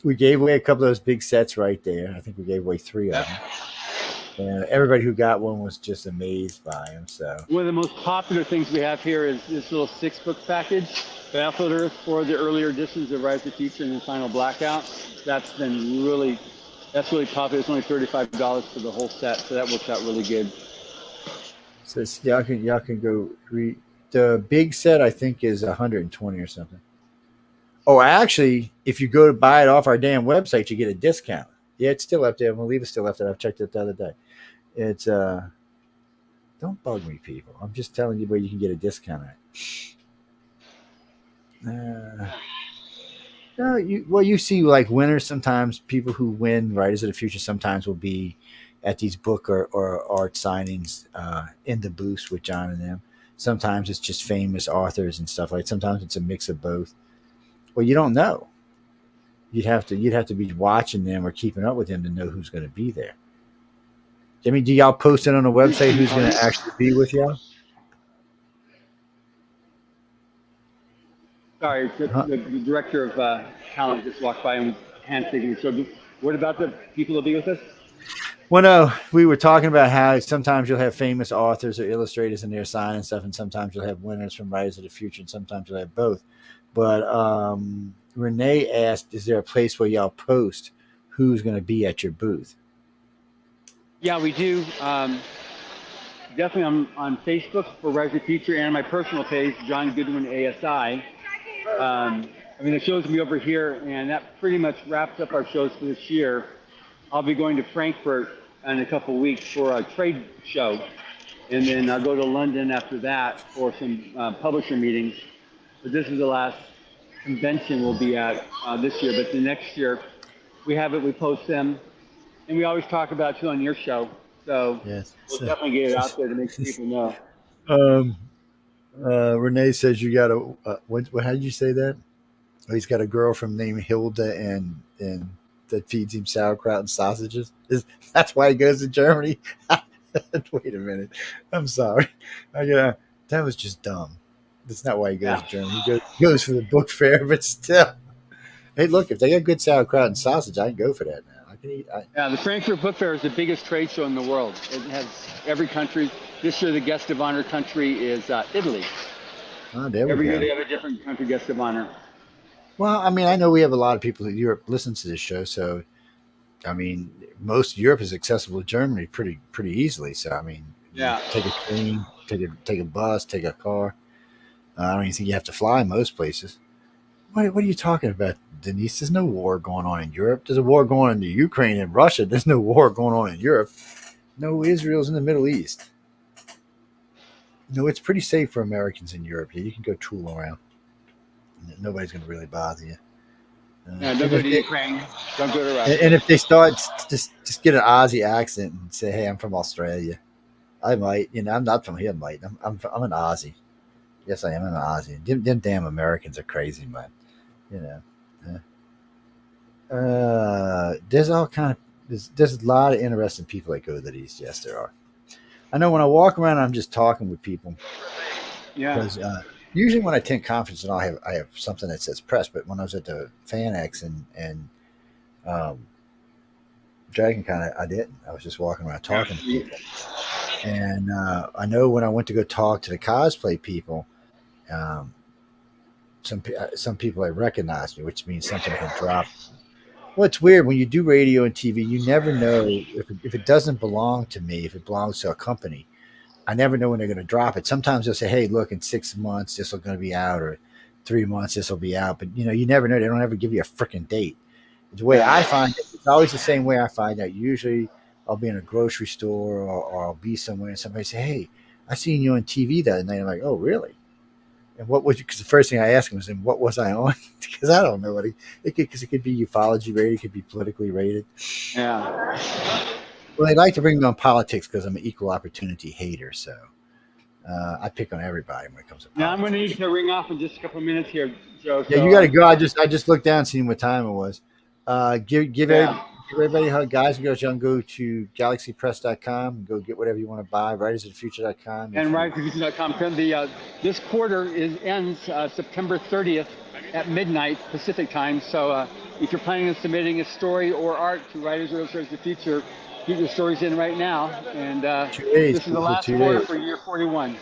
We gave away a couple of those big sets right there. I think we gave away 3 of them. And everybody who got one was just amazed by him. So one of the most popular things we have here is this little 6-book package, Battlefield Earth, for the earlier editions of Rise of the Future and then Final Blackout. That's really popular. It's only $35 for the whole set, so that works out really good. So y'all can go read. The big set I think is $120 or something. Oh, actually, if you go to buy it off our damn website, you get a discount. Yeah, it's still up there. I believe it's still up there. I've checked it the other day. It's don't bug me, people. I'm just telling you where you can get a discount at. No, you see like winners sometimes. People who win Writers of the Future sometimes will be at these book or art signings in the booths with John and them. Sometimes it's just famous authors and stuff like. Sometimes it's a mix of both. Well, you don't know. You'd have to be watching them or keeping up with them to know who's going to be there. I mean, do y'all post it on the website who's going to actually be with y'all? Sorry, Huh? the director of talent just walked by and was handshaking. So, what about the people that'll be with us? Well, no, we were talking about how sometimes you'll have famous authors or illustrators in there signing stuff, and sometimes you'll have winners from Writers of the Future, and sometimes you'll have both. But Renee asked, "Is there a place where y'all post who's going to be at your booth?" Yeah, we do. Definitely on Facebook for Writers of the Future and my personal page, John Goodwin ASI. I mean, the show's gonna be over here, and that pretty much wraps up our shows for this year. I'll be going to Frankfurt in a couple weeks for a trade show, and then I'll go to London after that for some publisher meetings. But this is the last convention we'll be at this year. But the next year, we have it, we post them, and we always talk about you on your show. So Yes. we'll definitely get it out there to make people know. Um, Renee says you got a. How did you say that? Oh, he's got a girlfriend named Hilda, and that feeds him sauerkraut and sausages. That's why he goes to Germany? Wait a minute. I'm sorry. That was just dumb. That's not why he goes to Germany. He goes for the book fair, but still. Hey, look, if they got good sauerkraut and sausage, I can go for that now. I can eat. Yeah, the Frankfurt Book Fair is the biggest trade show in the world. It has every country. This year, the guest of honor country is Italy. Oh, there we Every go. year, they have a different country guest of honor. Well, I mean, I know we have a lot of people in Europe listen to this show, so I mean, most of Europe is accessible to Germany pretty easily. So I mean, Yeah. take a train, take a bus, take a car. I don't even think you have to fly most places. What are you talking about, Denise? There's no war going on in Europe. There's a war going on in the Ukraine and Russia. There's no war going on in Europe. No, Israel's in the Middle East. No, it's pretty safe for Americans in Europe. Yeah, you can go tool around. Nobody's going to really bother you. Yeah, don't go to Ukraine. Don't go to Russia. And if they start, just get an Aussie accent and say, "Hey, I'm from Australia." I might, I'm not from here. I might. I'm an Aussie. Yes, I am an Aussie. Them damn Americans are crazy, man. There's all kind of there's a lot of interesting people that go to the East. Yes, there are. I know when I walk around, I'm just talking with people. Yeah. Because usually when I attend conferences, I have something that says press. But when I was at the FanX and Dragon Con, I didn't. I was just walking around talking to people. And I know when I went to go talk to the cosplay people, some people had recognized me, which means something had dropped. Well, it's weird when you do radio and TV. You never know if it doesn't belong to me, if it belongs to a company. I never know when they're going to drop it. Sometimes they'll say, "Hey, look, in 6 months this is going to be out," or 3 months this will be out. But you never know. They don't ever give you a freaking date. The way I find it, it's always the same way I find out. Usually, I'll be in a grocery store or I'll be somewhere, and somebody say, "Hey, I seen you on TV that night." I'm like, "Oh, really?" And what was you? Because the first thing I asked him was, "And what was I on?" Because I don't know what it could be ufology rated, it could be politically rated. Yeah. Well, they like to bring me on politics because I'm an equal opportunity hater. So I pick on everybody when it comes to politics. Now I'm going to need to ring off in just a couple of minutes here, Joe. Yeah, you got to go. I just looked down, seeing what time it was. Give everybody a hug, guys and girls. You can go to galaxypress.com and go get whatever you want to buy. Writersofthefuture.com. And writersofthefuture.com. This quarter ends September 30th at midnight Pacific time. So if you're planning on submitting a story or art to Writers or Illustrators of the Future, get your stories in right now. And this is the last quarter for year 41.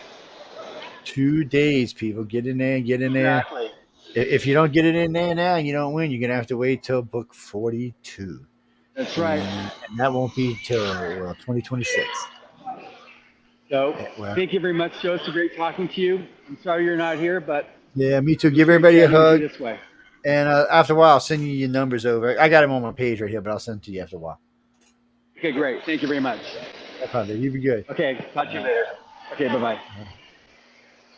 2 days, people. Get in there. Exactly. If you don't get it in there now, you don't win. You're going to have to wait till book 42. That's right. And that won't be till 2026. So thank you very much, Joe. It's great talking to you. I'm sorry you're not here, but yeah, me too. Give everybody a hug. This way. And after a while, I'll send you your numbers over. I got them on my page right here, but I'll send them to you after a while. Okay, great. Thank you very much. No problem. You be good. Okay, talk to you later. Okay, bye-bye.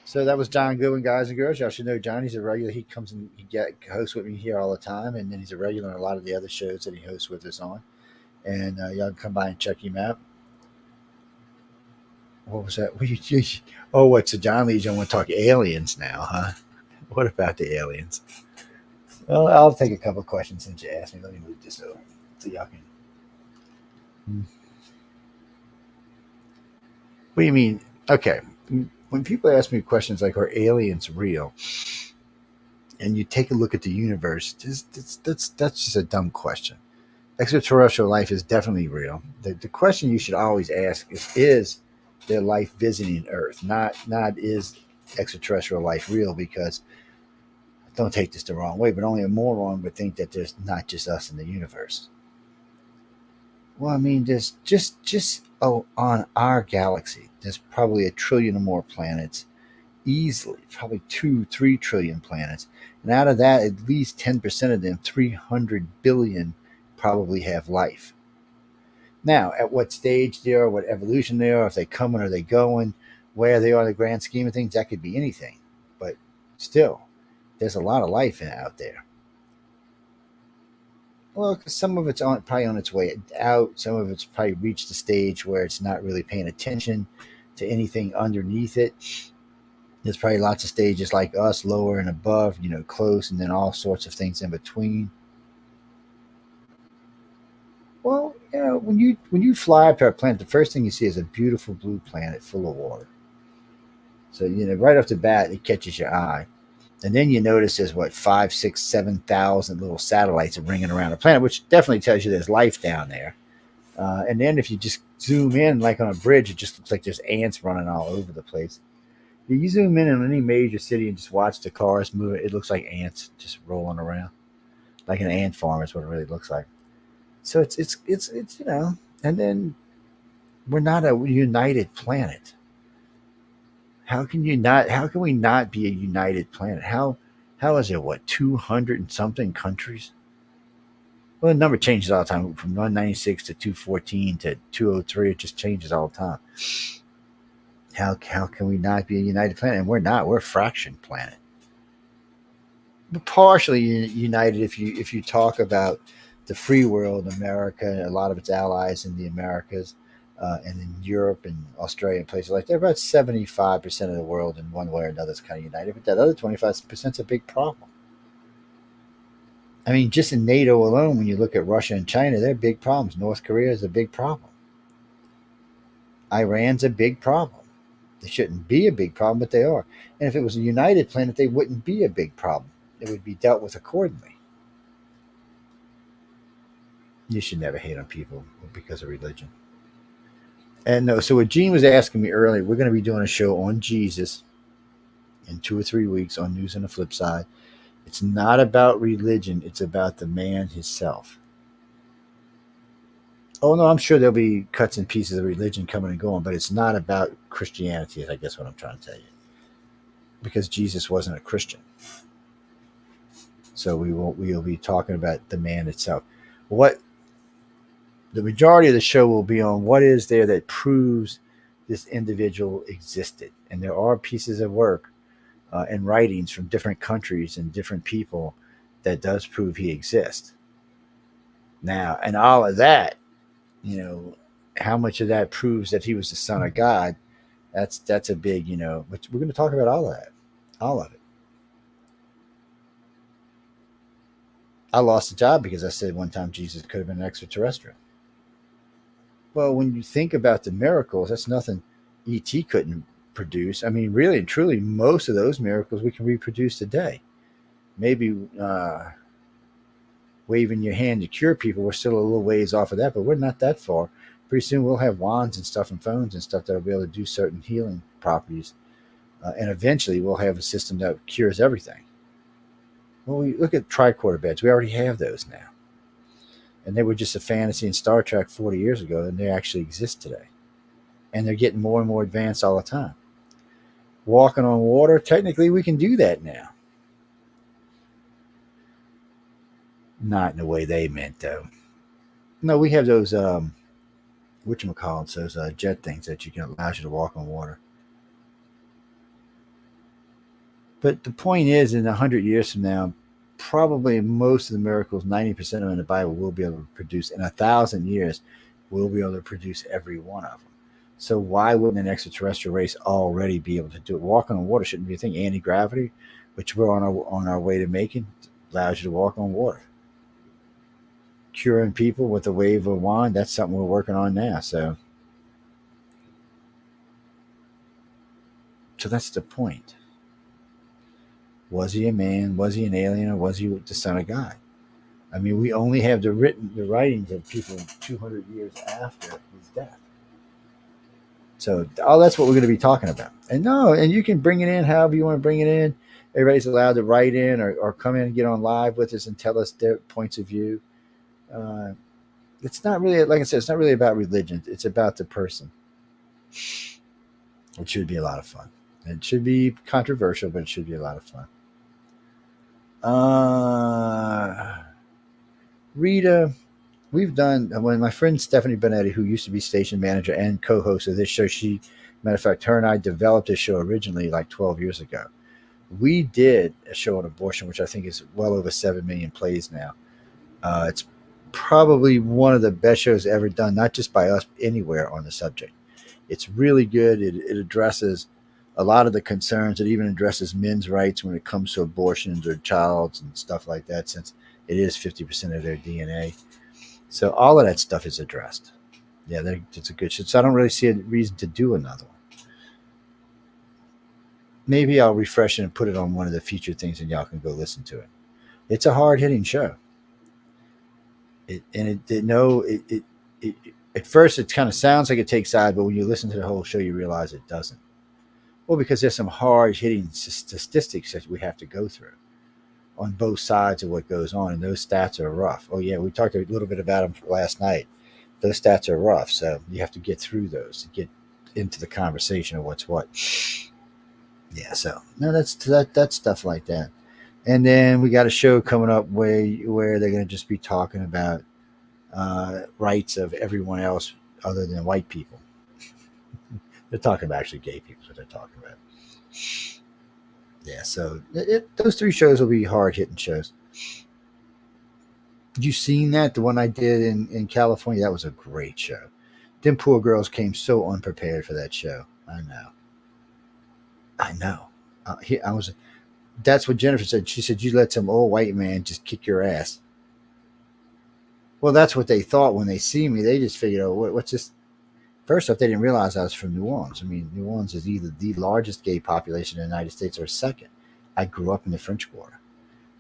So that was John Goodwin, guys and girls. Y'all should know John. He's a regular. He comes and hosts with me here all the time, and then he's a regular in a lot of the other shows that he hosts with us on. And y'all can come by and check him out. What was that? What? So John Lee, you want to talk aliens now, huh? What about the aliens? Well, I'll take a couple of questions since you asked me. Let me move this over so y'all can. What do you mean? Okay. When people ask me questions like, "Are aliens real?" and you take a look at the universe, that's just a dumb question. Extraterrestrial life is definitely real. The question you should always ask is there life visiting Earth? Not is extraterrestrial life real? Because don't take this the wrong way, but only a moron would think that there's not just us in the universe. Well, I mean, there's just on our galaxy, there's probably 1 trillion or more planets, easily, probably 2-3 trillion planets, and out of that, at least 10% of them, 300 billion, probably have life. Now, at what stage they are, what evolution they are, if they coming or they going, where they are in the grand scheme of things, that could be anything. But still, there's a lot of life out there. Well, some of it's probably on its way out. Some of it's probably reached the stage where it's not really paying attention to anything underneath it. There's probably lots of stages like us, lower and above, close, and then all sorts of things in between. Well, when you fly up to our planet, the first thing you see is a beautiful blue planet full of water. So, right off the bat, it catches your eye. And then you notice there's 5, 6, 7,000 little satellites ringing around the planet, which definitely tells you there's life down there. And then if you just zoom in, like on a bridge, it just looks like there's ants running all over the place. You zoom in on any major city and just watch the cars move. It looks like ants just rolling around, like an ant farm is what it really looks like. So it's and then we're not a united planet. How can we not be a united planet? How is there 200 and something countries? Well, the number changes all the time, from 196 to 214 to 203. It just changes all the time. How can we not be a united planet? And we're not. We're a fraction planet. But partially united if you talk about the free world, America, a lot of its allies in the Americas, and in Europe and Australia and places like that. About 75% of the world in one way or another is kind of united. But that other 25% is a big problem. I mean, just in NATO alone, when you look at Russia and China, they're big problems. North Korea is a big problem. Iran's a big problem. They shouldn't be a big problem, but they are. And if it was a united planet, they wouldn't be a big problem. It would be dealt with accordingly. You should never hate on people because of religion. And no, so what Gene was asking me earlier, we're going to be doing a show on Jesus in 2 or 3 weeks on News on the Flip Side. It's not about religion. It's about the man himself. Oh, no, I'm sure there'll be cuts and pieces of religion coming and going, but it's not about Christianity, is I guess what I'm trying to tell you. Because Jesus wasn't a Christian. So we'll be talking about the man itself. The majority of the show will be on what is there that proves this individual existed. And there are pieces of work and writings from different countries and different people that does prove he exists. Now, and all of that, how much of that proves that he was the son of God, that's a big, but we're going to talk about all of that, all of it. I lost a job because I said one time Jesus could have been an extraterrestrial. Well, when you think about the miracles, that's nothing E.T. couldn't produce. I mean, really and truly, most of those miracles we can reproduce today. Maybe waving your hand to cure people, we're still a little ways off of that, but we're not that far. Pretty soon we'll have wands and stuff and phones and stuff that will be able to do certain healing properties. And eventually we'll have a system that cures everything. Well, we look at tricorder beds. We already have those now. And they were just a fantasy in Star Trek 40 years ago, and they actually exist today. And they're getting more and more advanced all the time. Walking on water, technically we can do that now. Not in the way they meant, though. No, we have those, whatchamacallits, those jet things that allows you to walk on water. But the point is, in 100 years from now, probably most of the miracles, 90% of them in the Bible, will be able to produce. In 1,000 years, we'll be able to produce every one of them. So why wouldn't an extraterrestrial race already be able to do it? Walking on water shouldn't be a thing. Anti-gravity, which we're on our way to making, allows you to walk on water. Curing people with a wave of a wand, that's something we're working on now. So that's the point. Was he a man? Was he an alien? Or was he the son of God? I mean, we only have the writings of people 200 years after his death. So, that's what we're going to be talking about. And you can bring it in however you want to bring it in. Everybody's allowed to write in or come in and get on live with us and tell us their points of view. It's not really, like I said, it's not really about religion. It's about the person. It should be a lot of fun. It should be controversial, but it should be a lot of fun. Rita, we've done, when my friend Stephanie Benetti, who used to be station manager and co-host of this show, matter of fact, her and I developed this show originally like 12 years ago. We did a show on abortion, which I think is well over 7 million plays now. It's probably one of the best shows ever done, not just by us, anywhere on the subject. It's really good. It addresses a lot of the concerns. It even addresses men's rights when it comes to abortions or childs and stuff like that, since it is 50% of their DNA. So all of that stuff is addressed. Yeah, it's a good show. So I don't really see a reason to do another one. Maybe I'll refresh it and put it on one of the featured things and y'all can go listen to it. It's a hard-hitting show. At first it kind of sounds like it takes sides, but when you listen to the whole show, you realize it doesn't. Well, because there's some hard-hitting statistics that we have to go through on both sides of what goes on, and those stats are rough. Oh, yeah, we talked a little bit about them last night. Those stats are rough, so you have to get through those to get into the conversation of what's what. Yeah, so no, that's stuff like that. And then we got a show coming up where they're going to just be talking about rights of everyone else other than white people. They're talking about actually gay people, is what they're talking about. Yeah, so those 3 shows will be hard-hitting shows. You seen that? The one I did in California? That was a great show. Them poor girls came so unprepared for that show. I know. That's what Jennifer said. She said, you let some old white man just kick your ass. Well, that's what they thought when they see me. They just figured, what's this? First off, they didn't realize I was from New Orleans. I mean, New Orleans is either the largest gay population in the United States or second. I grew up in the French Quarter.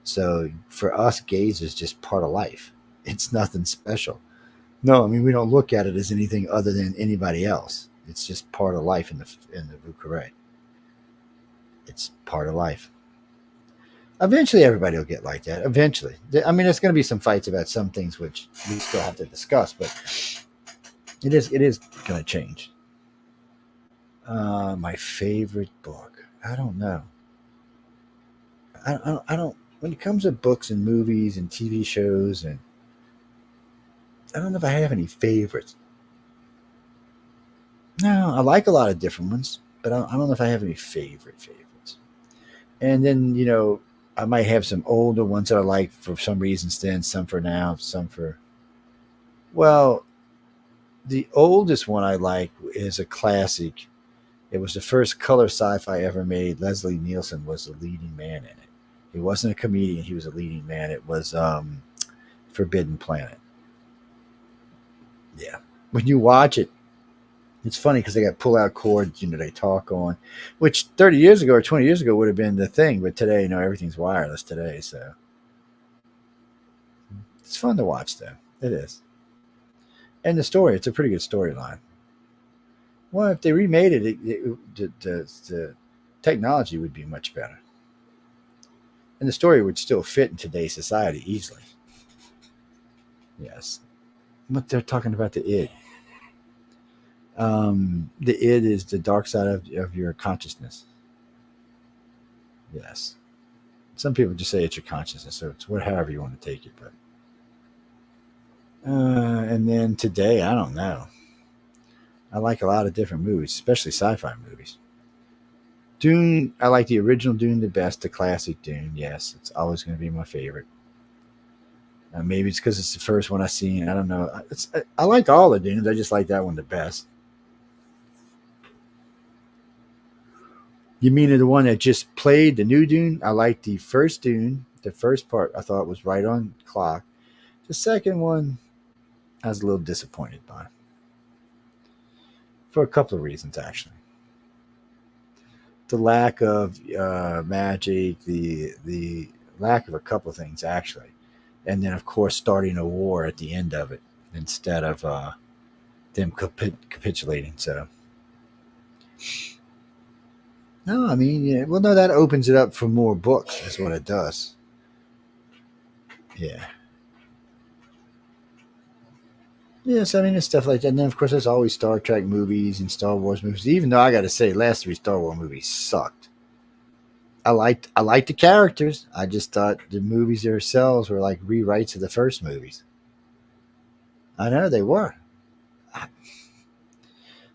So for us, gays is just part of life. It's nothing special. No, I mean, we don't look at it as anything other than anybody else. It's just part of life in the Vieux Carré. It's part of life. Eventually, everybody will get like that. Eventually. I mean, there's going to be some fights about some things which we still have to discuss, but it is going to change. My favorite book. I don't know. I don't. When it comes to books and movies and TV shows, and I don't know if I have any favorites. No, I like a lot of different ones, but I don't know if I have any favorites. And then, I might have some older ones that I like for some reasons then, some for now, some for... Well, the oldest one I like is a classic. It was the first color sci-fi ever made. Leslie Nielsen was the leading man in it. He wasn't a comedian. He was a leading man. It was Forbidden Planet. Yeah. When you watch it, it's funny because they got pull-out cords, they talk on, which 30 years ago or 20 years ago would have been the thing. But today, everything's wireless today. So it's fun to watch, though. It is. And the story, it's a pretty good storyline. Well, if they remade it, the technology would be much better. And the story would still fit in today's society easily. Yes. But they're talking about the id. The id is the dark side of your consciousness. Yes. Some people just say it's your consciousness, so it's however you want to take it. But and then today, I don't know. I like a lot of different movies, especially sci-fi movies. Dune, I like the original Dune the best, the classic Dune. Yes, it's always going to be my favorite. Maybe it's because it's the first one I've seen. I don't know. I like all the Dunes. I just like that one the best. You mean the one that just played, the new Dune? I like the first Dune. The first part I thought was right on clock. The second one, I was a little disappointed by. For a couple of reasons, actually. the lack of magic, the lack of a couple of things actually, and then of course starting a war at the end of it instead of them capitulating. So no, I mean, yeah, well, no, that opens it up for more books. Is what it does. Yeah. Yes, I mean, it's stuff like that. And then, of course, there's always Star Trek movies and Star Wars movies. Even though I got to say, last three Star Wars movies sucked. I liked the characters. I just thought the movies themselves were like rewrites of the first movies. I know they were.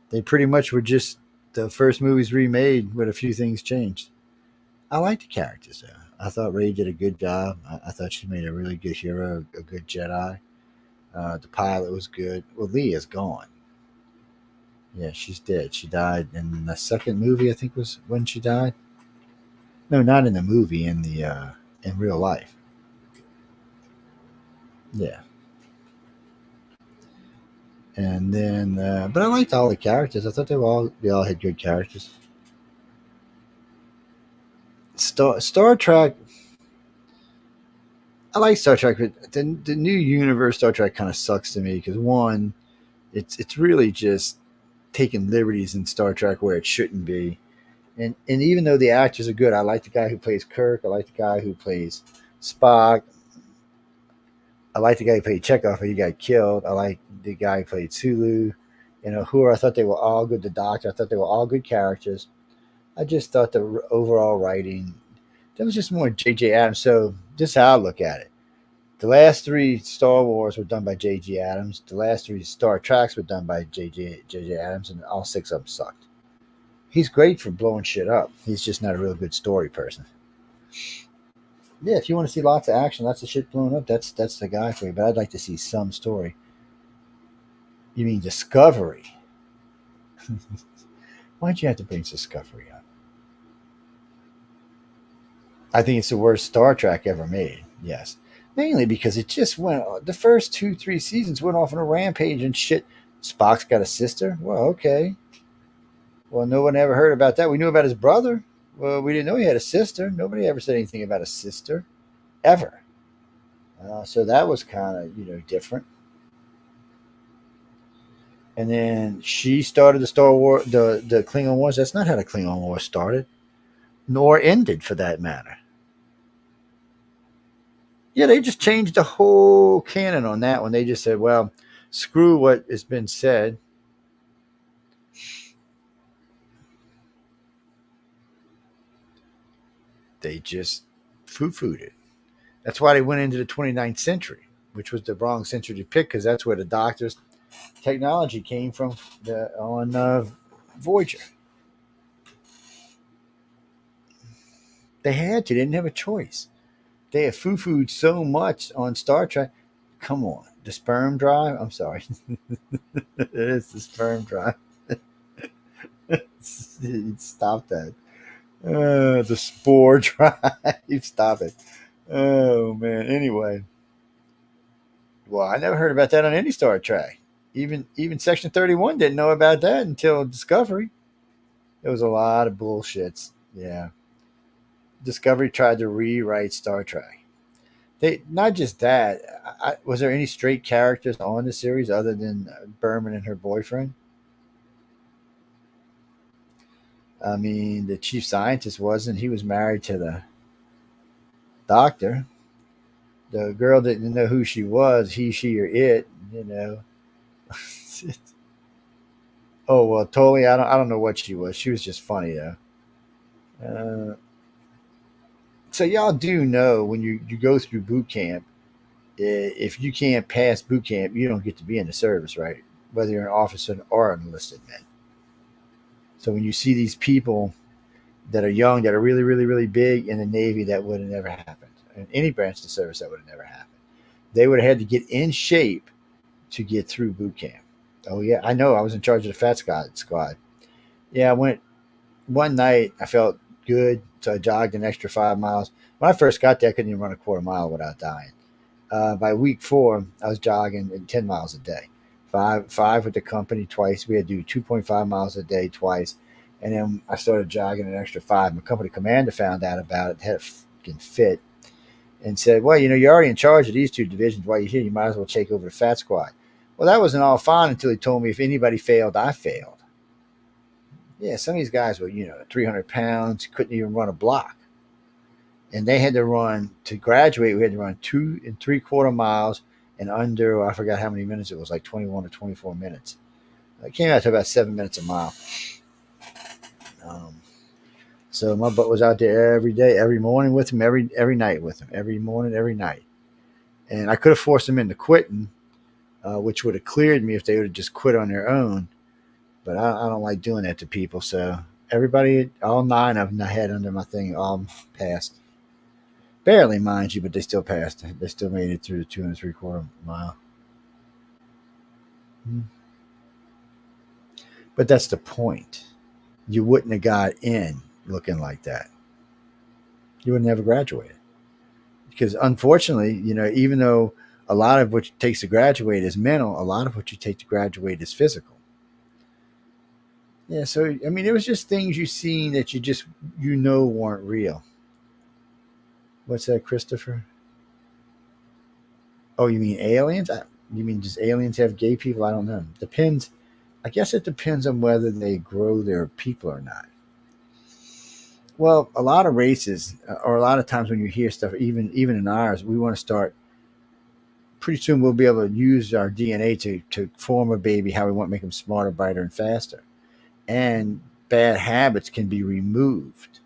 They pretty much were just the first movies remade with a few things changed. I liked the characters though. I thought Ray did a good job. I thought she made a really good hero, a good Jedi. The pilot was good. Well, Lee is gone. Yeah, she's dead. She died in the second movie, I think was when she died. No, not in the movie, in real life. Yeah. And then, but I liked all the characters. I thought they all had good characters. Star Trek. I like Star Trek, but the new universe Star Trek kind of sucks to me because one, it's really just taking liberties in Star Trek where it shouldn't be. And even though the actors are good, I like the guy who plays Kirk. I like the guy who plays Spock. I like the guy who played Chekhov, he got killed. I like the guy who played Sulu. Who I thought they were all good. The Doctor, I thought they were all good characters. I just thought the overall writing, that was just more J.J. Abrams. So this is how I look at it. The last three Star Wars were done by J.J. Abrams. The last three Star Treks were done by J.J. Abrams, and all six of them sucked. He's great for blowing shit up. He's just not a real good story person. Yeah, if you want to see lots of action, lots of shit blowing up, that's the guy for you. But I'd like to see some story. You mean Discovery? Why'd you have to bring Discovery up? I think it's the worst Star Trek ever made. Yes, mainly because it just went. The first 2-3 seasons went off on a rampage and shit. Spock's got a sister. Well, okay. Well, no one ever heard about that. We knew about his brother. Well, we didn't know he had a sister. Nobody ever said anything about a sister, ever. So that was kind of different. And then she started the Star War, the Klingon Wars. That's not how the Klingon Wars started, nor ended, for that matter. Yeah, they just changed the whole canon on that one. They just said, "Well, screw what has been said." They just foo-fooed it. That's why they went into the 29th century, which was the wrong century to pick because that's where the Doctor's technology came from on Voyager. They had to. They didn't have a choice. They have foo-fooed so much on Star Trek. Come on. The sperm drive? I'm sorry. It is the sperm drive. Stop that. The spore drive. Stop it. Oh, man. Anyway. Well, I never heard about that on any Star Trek. Even Section 31 didn't know about that until Discovery. It was a lot of bullshits. Yeah. Discovery tried to rewrite Star Trek. They not just that. Was there any straight characters on the series other than Berman and her boyfriend? I mean, the chief scientist wasn't. He was married to the doctor. The girl didn't know who she was. He, she, or it. Oh well, totally. I don't know what she was. She was just funny though. So y'all do know when you go through boot camp, if you can't pass boot camp, you don't get to be in the service, right? Whether you're an officer or an enlisted man. So when you see these people that are young, that are really, really, really big in the Navy, that would have never happened. In any branch of the service, that would have never happened. They would have had to get in shape to get through boot camp. Oh yeah, I know. I was in charge of the Fat Squad. Yeah, I went one night. I felt good, so I jogged an extra 5 miles. When I first got there, I couldn't even run a quarter mile without dying. By week 4, I was jogging 10 miles a day. Five with the company twice. We had to do 2.5 miles a day twice. And then I started jogging an extra 5. My company commander found out about it, had a fucking fit, and said, "Well, you're already in charge of these 2 divisions. While you're here, you might as well take over the Fat Squad." Well, that wasn't all fine until he told me if anybody failed, I failed. Yeah, some of these guys were, 300 pounds, couldn't even run a block. And they had to run, to graduate, we had to run 2 3/4 miles in under, I forgot how many minutes it was, like 21 or 24 minutes. It came out to about 7 minutes a mile. So my butt was out there every day, every morning with him, every night with him, every morning, every night. And I could have forced them into quitting, which would have cleared me if they would have just quit on their own. But I don't like doing that to people. So everybody, all 9 of them I had under my thing, all passed. Barely, mind you, but they still passed. They still made it through the 2 3/4 mile. But that's the point. You wouldn't have got in looking like that. You would never graduated. Because unfortunately, even though a lot of what it takes to graduate is mental, a lot of what you take to graduate is physical. Yeah, so I mean, it was just things you seen that weren't real. What's that, Christopher? Oh, you mean aliens? You mean just aliens have gay people? I don't know. Depends. I guess it depends on whether they grow their people or not. Well, a lot of races, or a lot of times when you hear stuff, even in ours, we want to start. Pretty soon we'll be able to use our DNA to form a baby how we want, make them smarter, brighter, and faster. And bad habits can be removed.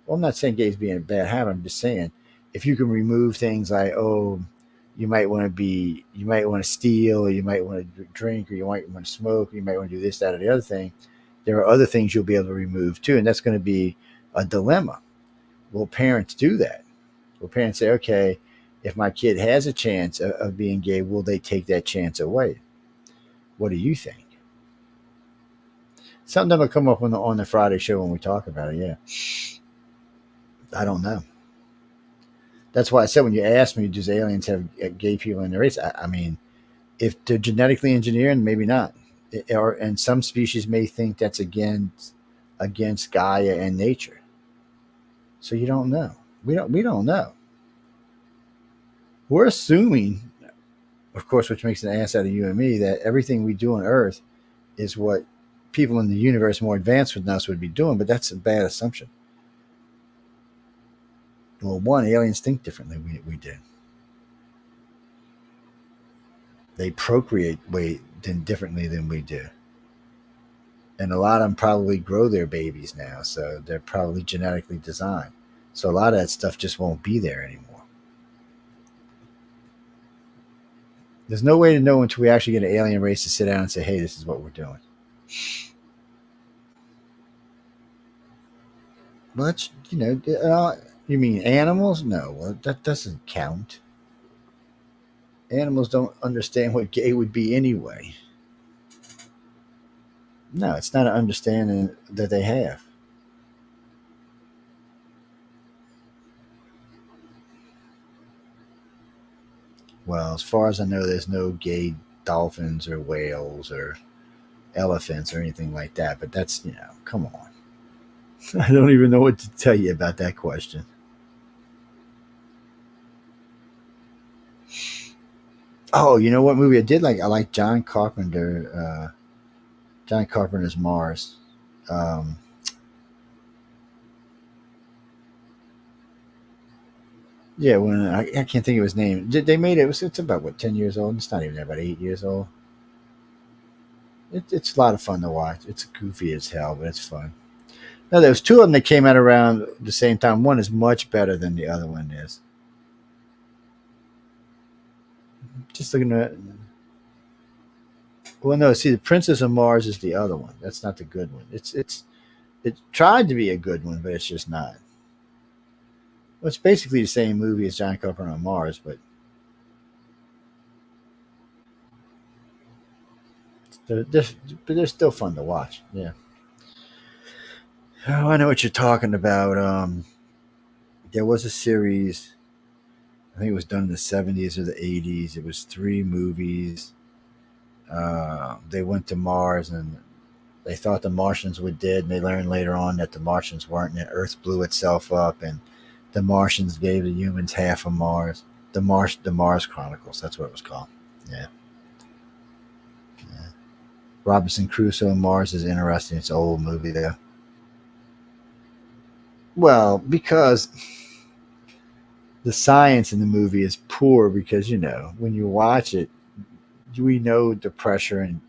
Well, I'm not saying gays being a bad habit. I'm just saying if you can remove things like, you might want to steal, or you might want to drink, or you might want to smoke, or you might want to do this, that, or the other thing. There are other things you'll be able to remove too, and that's going to be a dilemma. Will parents do that? Will parents say, okay, if my kid has a chance of being gay, will they take that chance away? What do you think? Something that'll come up on the Friday show when we talk about it. Yeah, I don't know. That's why I said when you asked me, does aliens have gay people in their race? I mean, if they're genetically engineered, maybe not. And some species may think that's against Gaia and nature. So you don't know. We don't know. We're assuming, of course, which makes an ass out of you and me, that everything we do on Earth is what people in the universe more advanced than us would be doing, but that's a bad assumption. Well, one, aliens think differently we do. They procreate differently than we do. And a lot of them probably grow their babies now, so they're probably genetically designed. So a lot of that stuff just won't be there anymore. There's no way to know until we actually get an alien race to sit down and say, hey, this is what we're doing. Well, that's, you mean animals? No, well, that doesn't count. Animals don't understand what gay would be anyway. No, it's not an understanding that they have. Well, as far as I know, there's no gay dolphins or whales or elephants or anything like that. But that's, come on. I don't even know what to tell you about that question. Oh, you know what movie I did like? I like John Carpenter. John Carpenter's Mars. Yeah, when I can't think of his name. They made it. It's about 10 years old. It's not even about 8 years old. It's a lot of fun to watch. It's goofy as hell, but it's fun. Now, there was 2 of them that came out around the same time. One is much better than the other one is. Just looking at. Well, no. See, the Princess of Mars is the other one. That's not the good one. It tried to be a good one, but it's just not. Well, it's basically the same movie as John Carpenter on Mars, but they're still fun to watch. Yeah. Oh, I know what you're talking about. There was a series. I think it was done in the 70s or the 80s. It was 3 movies. They went to Mars, and they thought the Martians were dead, and they learned later on that the Martians weren't, and Earth blew itself up, and the Martians gave the humans half of Mars. The Mars Chronicles. That's what it was called. Yeah. Yeah. Robinson Crusoe and Mars is interesting. It's an old movie though. Well, because the science in the movie is poor, because when you watch it, we know the pressure, and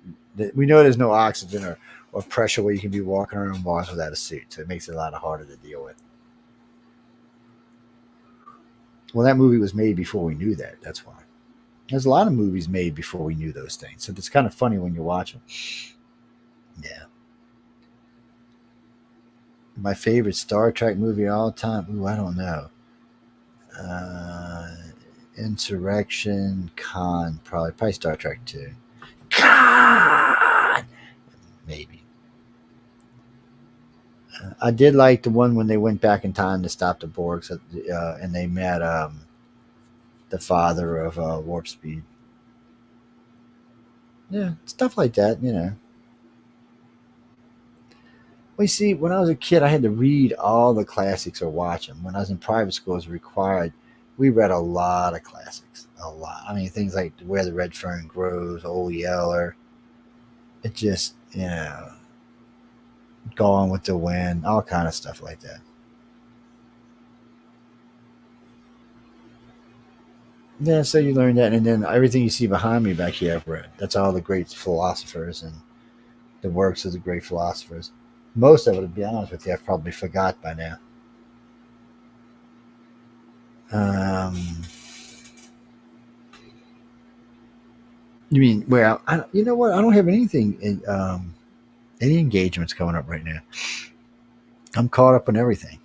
we know there's no oxygen or pressure where you can be walking around Mars without a suit. So it makes it a lot harder to deal with. Well, that movie was made before we knew that. That's why. There's a lot of movies made before we knew those things. So it's kind of funny when you watch them. Yeah. My favorite Star Trek movie of all time? Ooh, I don't know. Insurrection, Khan, probably Star Trek 2. Khan! Maybe. I did like the one when they went back in time to stop the Borgs, and they met the father of Warp Speed. Yeah, stuff like that, Well, you see, when I was a kid, I had to read all the classics or watch them. When I was in private school, it was required. We read a lot of classics. A lot. I mean, things like Where the Red Fern Grows, Old Yeller. It just, Gone with the Wind, all kind of stuff like that. Yeah, so you learn that, and then everything you see behind me back here, I've read. That's all the great philosophers and the works of the great philosophers. Most of it, to be honest with you, I've probably forgot by now. You mean, well, you know what? I don't have anything, any engagements coming up right now. I'm caught up on everything.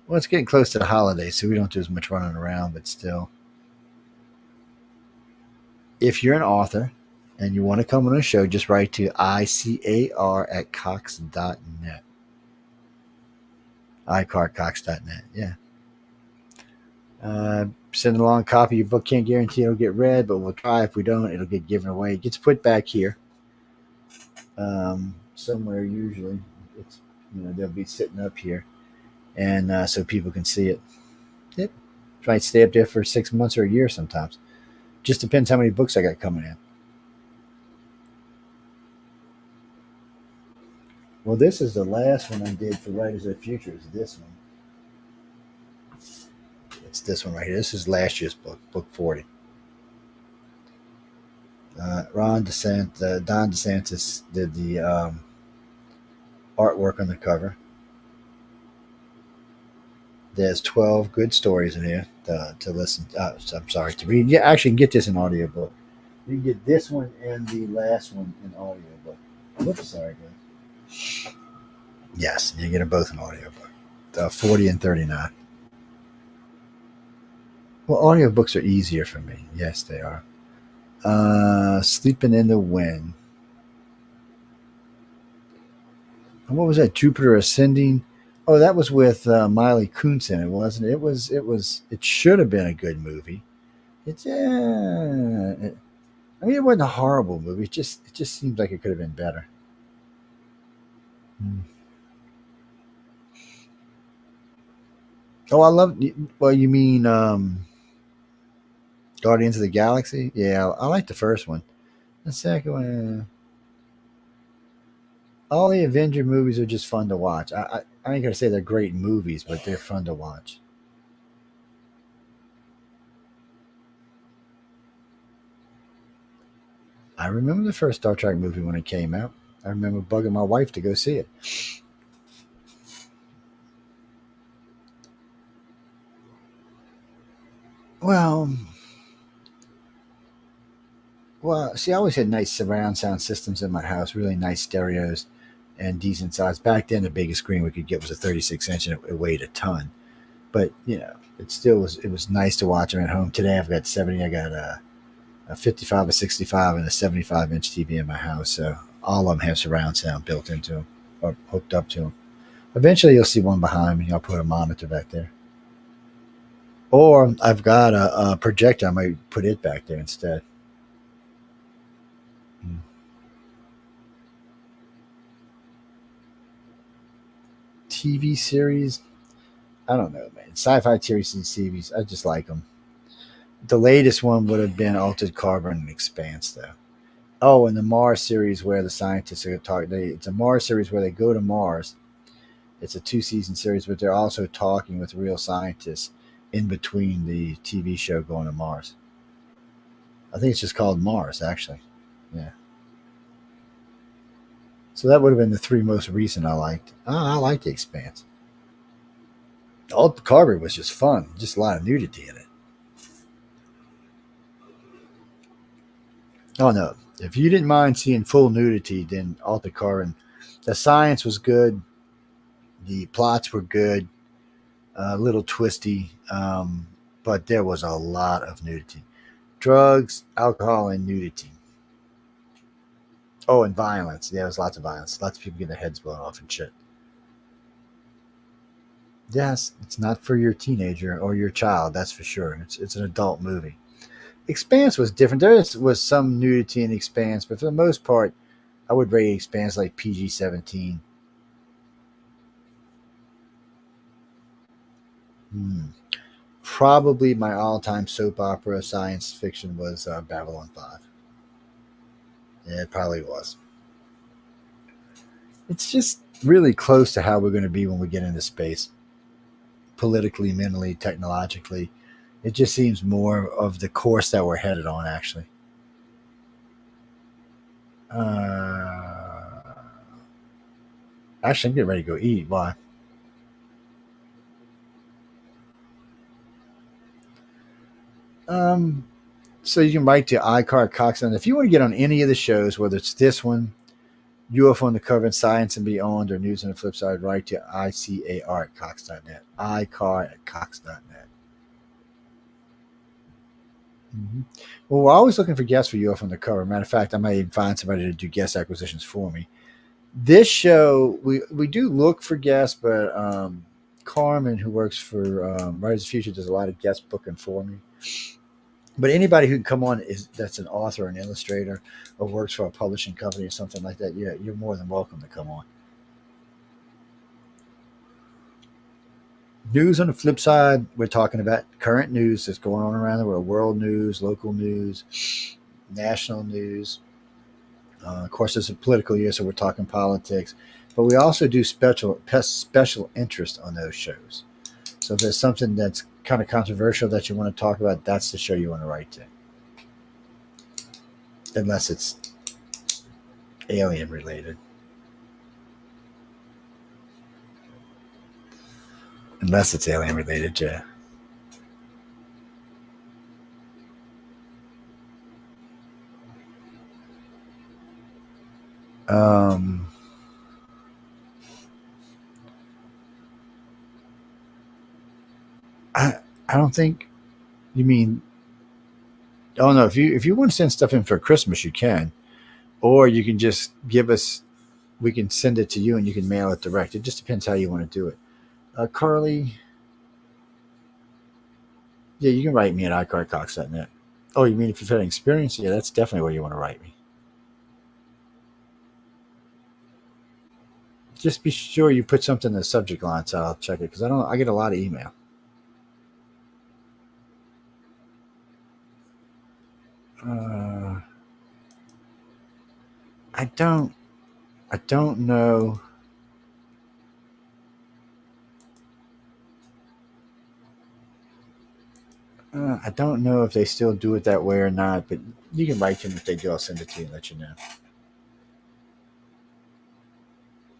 Well, it's getting close to the holidays, so we don't do as much running around, but still. If you're an author and you want to come on a show, just write to icar@cox.net. icar@cox.net, yeah. Send along a copy of your book. Can't guarantee it'll get read, but we'll try. If we don't, it'll get given away. It gets put back here somewhere usually. It's they'll be sitting up here, and so people can see it. Yep. Might stay up there for 6 months or a year sometimes. Just depends how many books I got coming in. Well, this is the last one I did for Writers of the Future. Is this one? It's this one right here. This is last year's book, book 40. Don DeSantis did the artwork on the cover. There's 12 good stories in here to listen. I'm sorry, to read. Yeah, actually, you can get this in audiobook. You can get this one and the last one in audiobook. Whoops, sorry, guys. Yes, you can get them both in audiobook. 40 and 39. Well, audiobooks are easier for me. Yes, they are. Sleeping in the Wind. And what was that? Jupiter Ascending. Oh, that was with Miley Kuntz in it, wasn't it? It should have been a good movie. It wasn't a horrible movie. It just seems like it could have been better. Oh, I love. Well, you mean Guardians of the Galaxy? Yeah, I like the first one. The second one, all the Avenger movies are just fun to watch. I ain't gonna say they're great movies, but they're fun to watch. I remember the first Star Trek movie when it came out. I remember bugging my wife to go see it. Well, see, I always had nice surround sound systems in my house, really nice stereos and decent size. Back then, the biggest screen we could get was a 36-inch, and it weighed a ton. But, it was nice to watch them at home. Today, I've got 70. I got a 55, a 65, and a 75-inch TV in my house. So all of them have surround sound built into them or hooked up to them. Eventually, you'll see one behind me. I'll put a monitor back there. Or I've got a projector. I might put it back there instead. TV series, I don't know, man. Sci-fi series, I just like them. The latest one would have been Altered Carbon and Expanse, though. Oh, and the Mars series where the scientists are talking. It's a Mars series where they go to Mars. It's a 2-season series, but they're also talking with real scientists in between the TV show going to Mars. I think it's just called Mars, actually. Yeah. So that would have been the 3 most recent I liked. I like The Expanse. Altered Carbon was just fun. Just a lot of nudity in it. Oh, no. If you didn't mind seeing full nudity, then Altered Carbon. The science was good. The plots were good. A little twisty. But there was a lot of nudity. Drugs, alcohol, and nudity. Oh, and violence. Yeah, there was lots of violence. Lots of people getting their heads blown off and shit. Yes, it's not for your teenager or your child, that's for sure. It's an adult movie. Expanse was different. There was some nudity in Expanse, but for the most part, I would rate Expanse like PG-17. Probably my all-time soap opera science fiction was Babylon 5. Yeah, it probably was. It's just really close to how we're going to be when we get into space. Politically, mentally, technologically. It just seems more of the course that we're headed on, actually. Actually, I'm getting ready to go eat. Why? So you can write to iCar Cox. And if you want to get on any of the shows, whether it's this one, UFO on the Cover, and Science and Beyond, or News on the Flip Side, write to icar@cox.net. icar@cox.net. Mm-hmm. Well, we're always looking for guests for UFO on the Cover. Matter of fact, I might even find somebody to do guest acquisitions for me. This show, we do look for guests, but Carmen, who works for Writers of the Future, does a lot of guest booking for me. But anybody who can come on that's an author, an illustrator, or works for a publishing company or something like that, yeah, you're more than welcome to come on. News on the flip side, we're talking about current news that's going on around the world, world news, local news, national news. Of course, it's a political year, so we're talking politics. But we also do special interest on those shows. So if there's something that's kind of controversial that you want to talk about, that's the show you want to write to. Unless it's alien related. Unless it's alien related, yeah. I don't think you mean. Oh no! If you want to send stuff in for Christmas, you can, or you can just give us. We can send it to you, and you can mail it direct. It just depends how you want to do it. Carly, yeah, you can write me at iCarCox.net. Oh, you mean if you've had an experience? Yeah, that's definitely where you want to write me. Just be sure you put something in the subject line, so I'll check it because I get a lot of email. I don't know. I don't know if they still do it that way or not, but you can write to them if they do. I'll send it to you and let you know.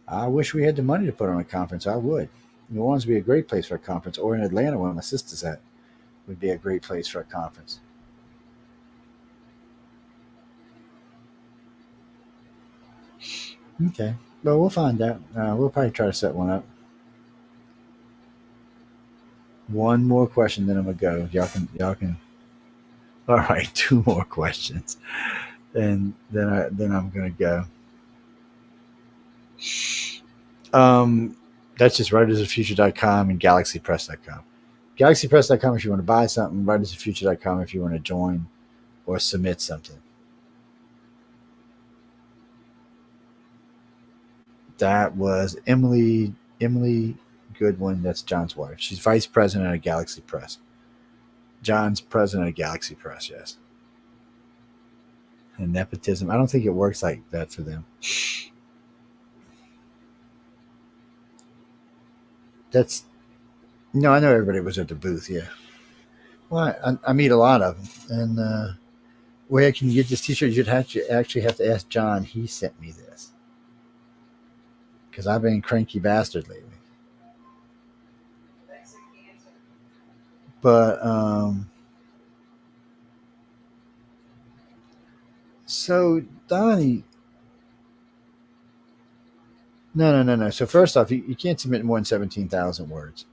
I wish we had the money to put on a conference. I would. New Orleans would be a great place for a conference, or in Atlanta, where my sister's at, would be a great place for a conference. Okay. Well, we'll find out. We'll probably try to set one up. One more question, then I'm gonna go. Y'all can. All right, 2 more questions, and then I'm gonna go. That's just writersoffuture.com and galaxypress.com. Galaxypress.com if you want to buy something. Writersoffuture.com if you want to join or submit something. That was Emily Emily Goodwin, that's John's wife. She's vice president of Galaxy Press. John's president of Galaxy Press, yes. And nepotism, I don't think it works like that for them. That's no, I know everybody was at the booth, yeah. Well, I meet a lot of them, and where can you get this T-shirt? You'd actually have to ask John. He sent me this because I've been cranky bastard lately. But so Donnie, no. So first off, you can't submit more than 17,000 words,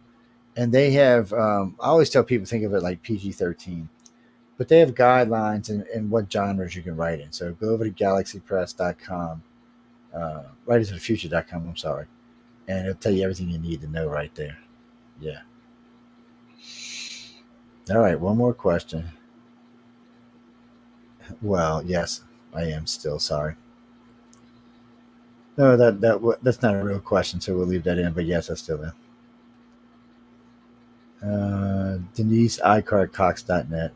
and they have. I always tell people think of it like PG-13. But they have guidelines in what genres you can write in. So go over to galaxypress.com, writersofthefuture.com, I'm sorry, and it'll tell you everything you need to know right there. Yeah. All right, one more question. Well, yes, I am still sorry. No, that's not a real question, so we'll leave that in. But yes, I still am. Denise iCarCox.net.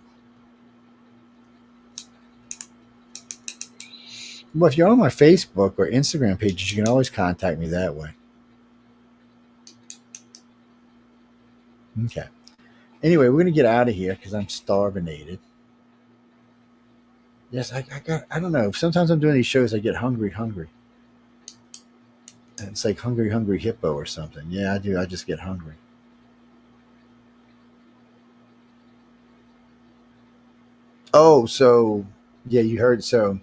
Well, if you're on my Facebook or Instagram pages, you can always contact me that way. Okay. Anyway, we're going to get out of here because I'm starvinated. Yes, I don't know. Sometimes I'm doing these shows, I get hungry. And it's like hungry hippo or something. Yeah, I do. I just get hungry. Oh, so, yeah, you heard. So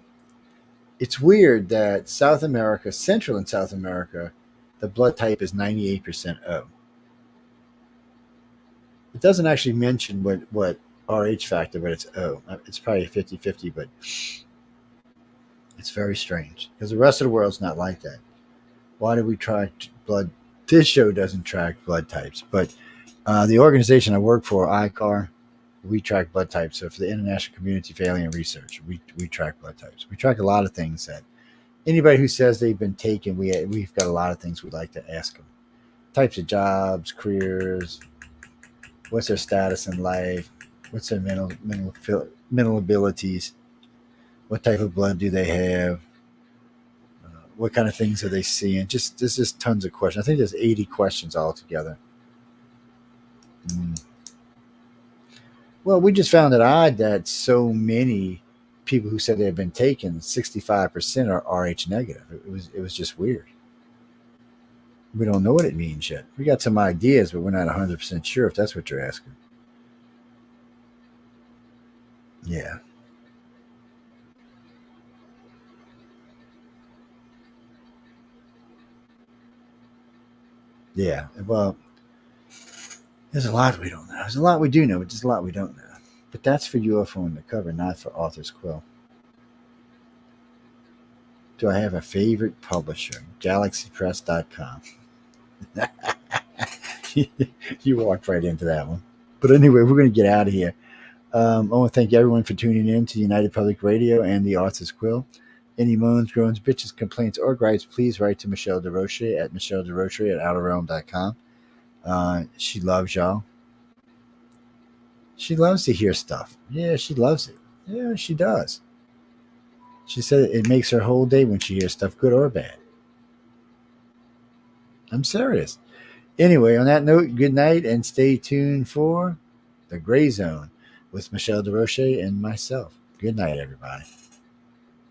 it's weird that South America, Central and South America, the blood type is 98% O. It doesn't actually mention what RH factor, but it's O. It's probably 50-50, but it's very strange because the rest of the world's not like that. Why do we track blood? This show doesn't track blood types, but the organization I work for, ICAR, we track blood types. So for the International Community for Alien Research, we track blood types. We track a lot of things that anybody who says they've been taken, we've got a lot of things we'd like to ask them. Types of jobs, careers, what's their status in life, what's their mental abilities, what type of blood do they have, what kind of things are they seeing. There's just tons of questions. I think there's 80 questions altogether. Well, we just found it odd that so many people who said they had been taken, 65% are RH negative. It was just weird. We don't know what it means yet. We got some ideas, but we're not 100% sure if that's what you're asking. Yeah. Yeah. Well, there's a lot we don't know. There's a lot we do know, but there's a lot we don't know. But that's for UFO Undercover, not for Authors Quill. Do I have a favorite publisher? GalaxyPress.com. You walked right into that one. But anyway, we're going to get out of here. I want to thank everyone for tuning in to United Public Radio and the Authors Quill. Any moans, groans, bitches, complaints, or gripes, please write to Michelle DeRoche at michellederoche@outerrealm.com. She loves y'all. She loves to hear stuff. Yeah, she loves it. Yeah, she does. She said it makes her whole day when she hears stuff, good or bad. I'm serious. Anyway, on that note, good night and stay tuned for The Gray Zone with Michelle DeRoche and myself. Good night, everybody.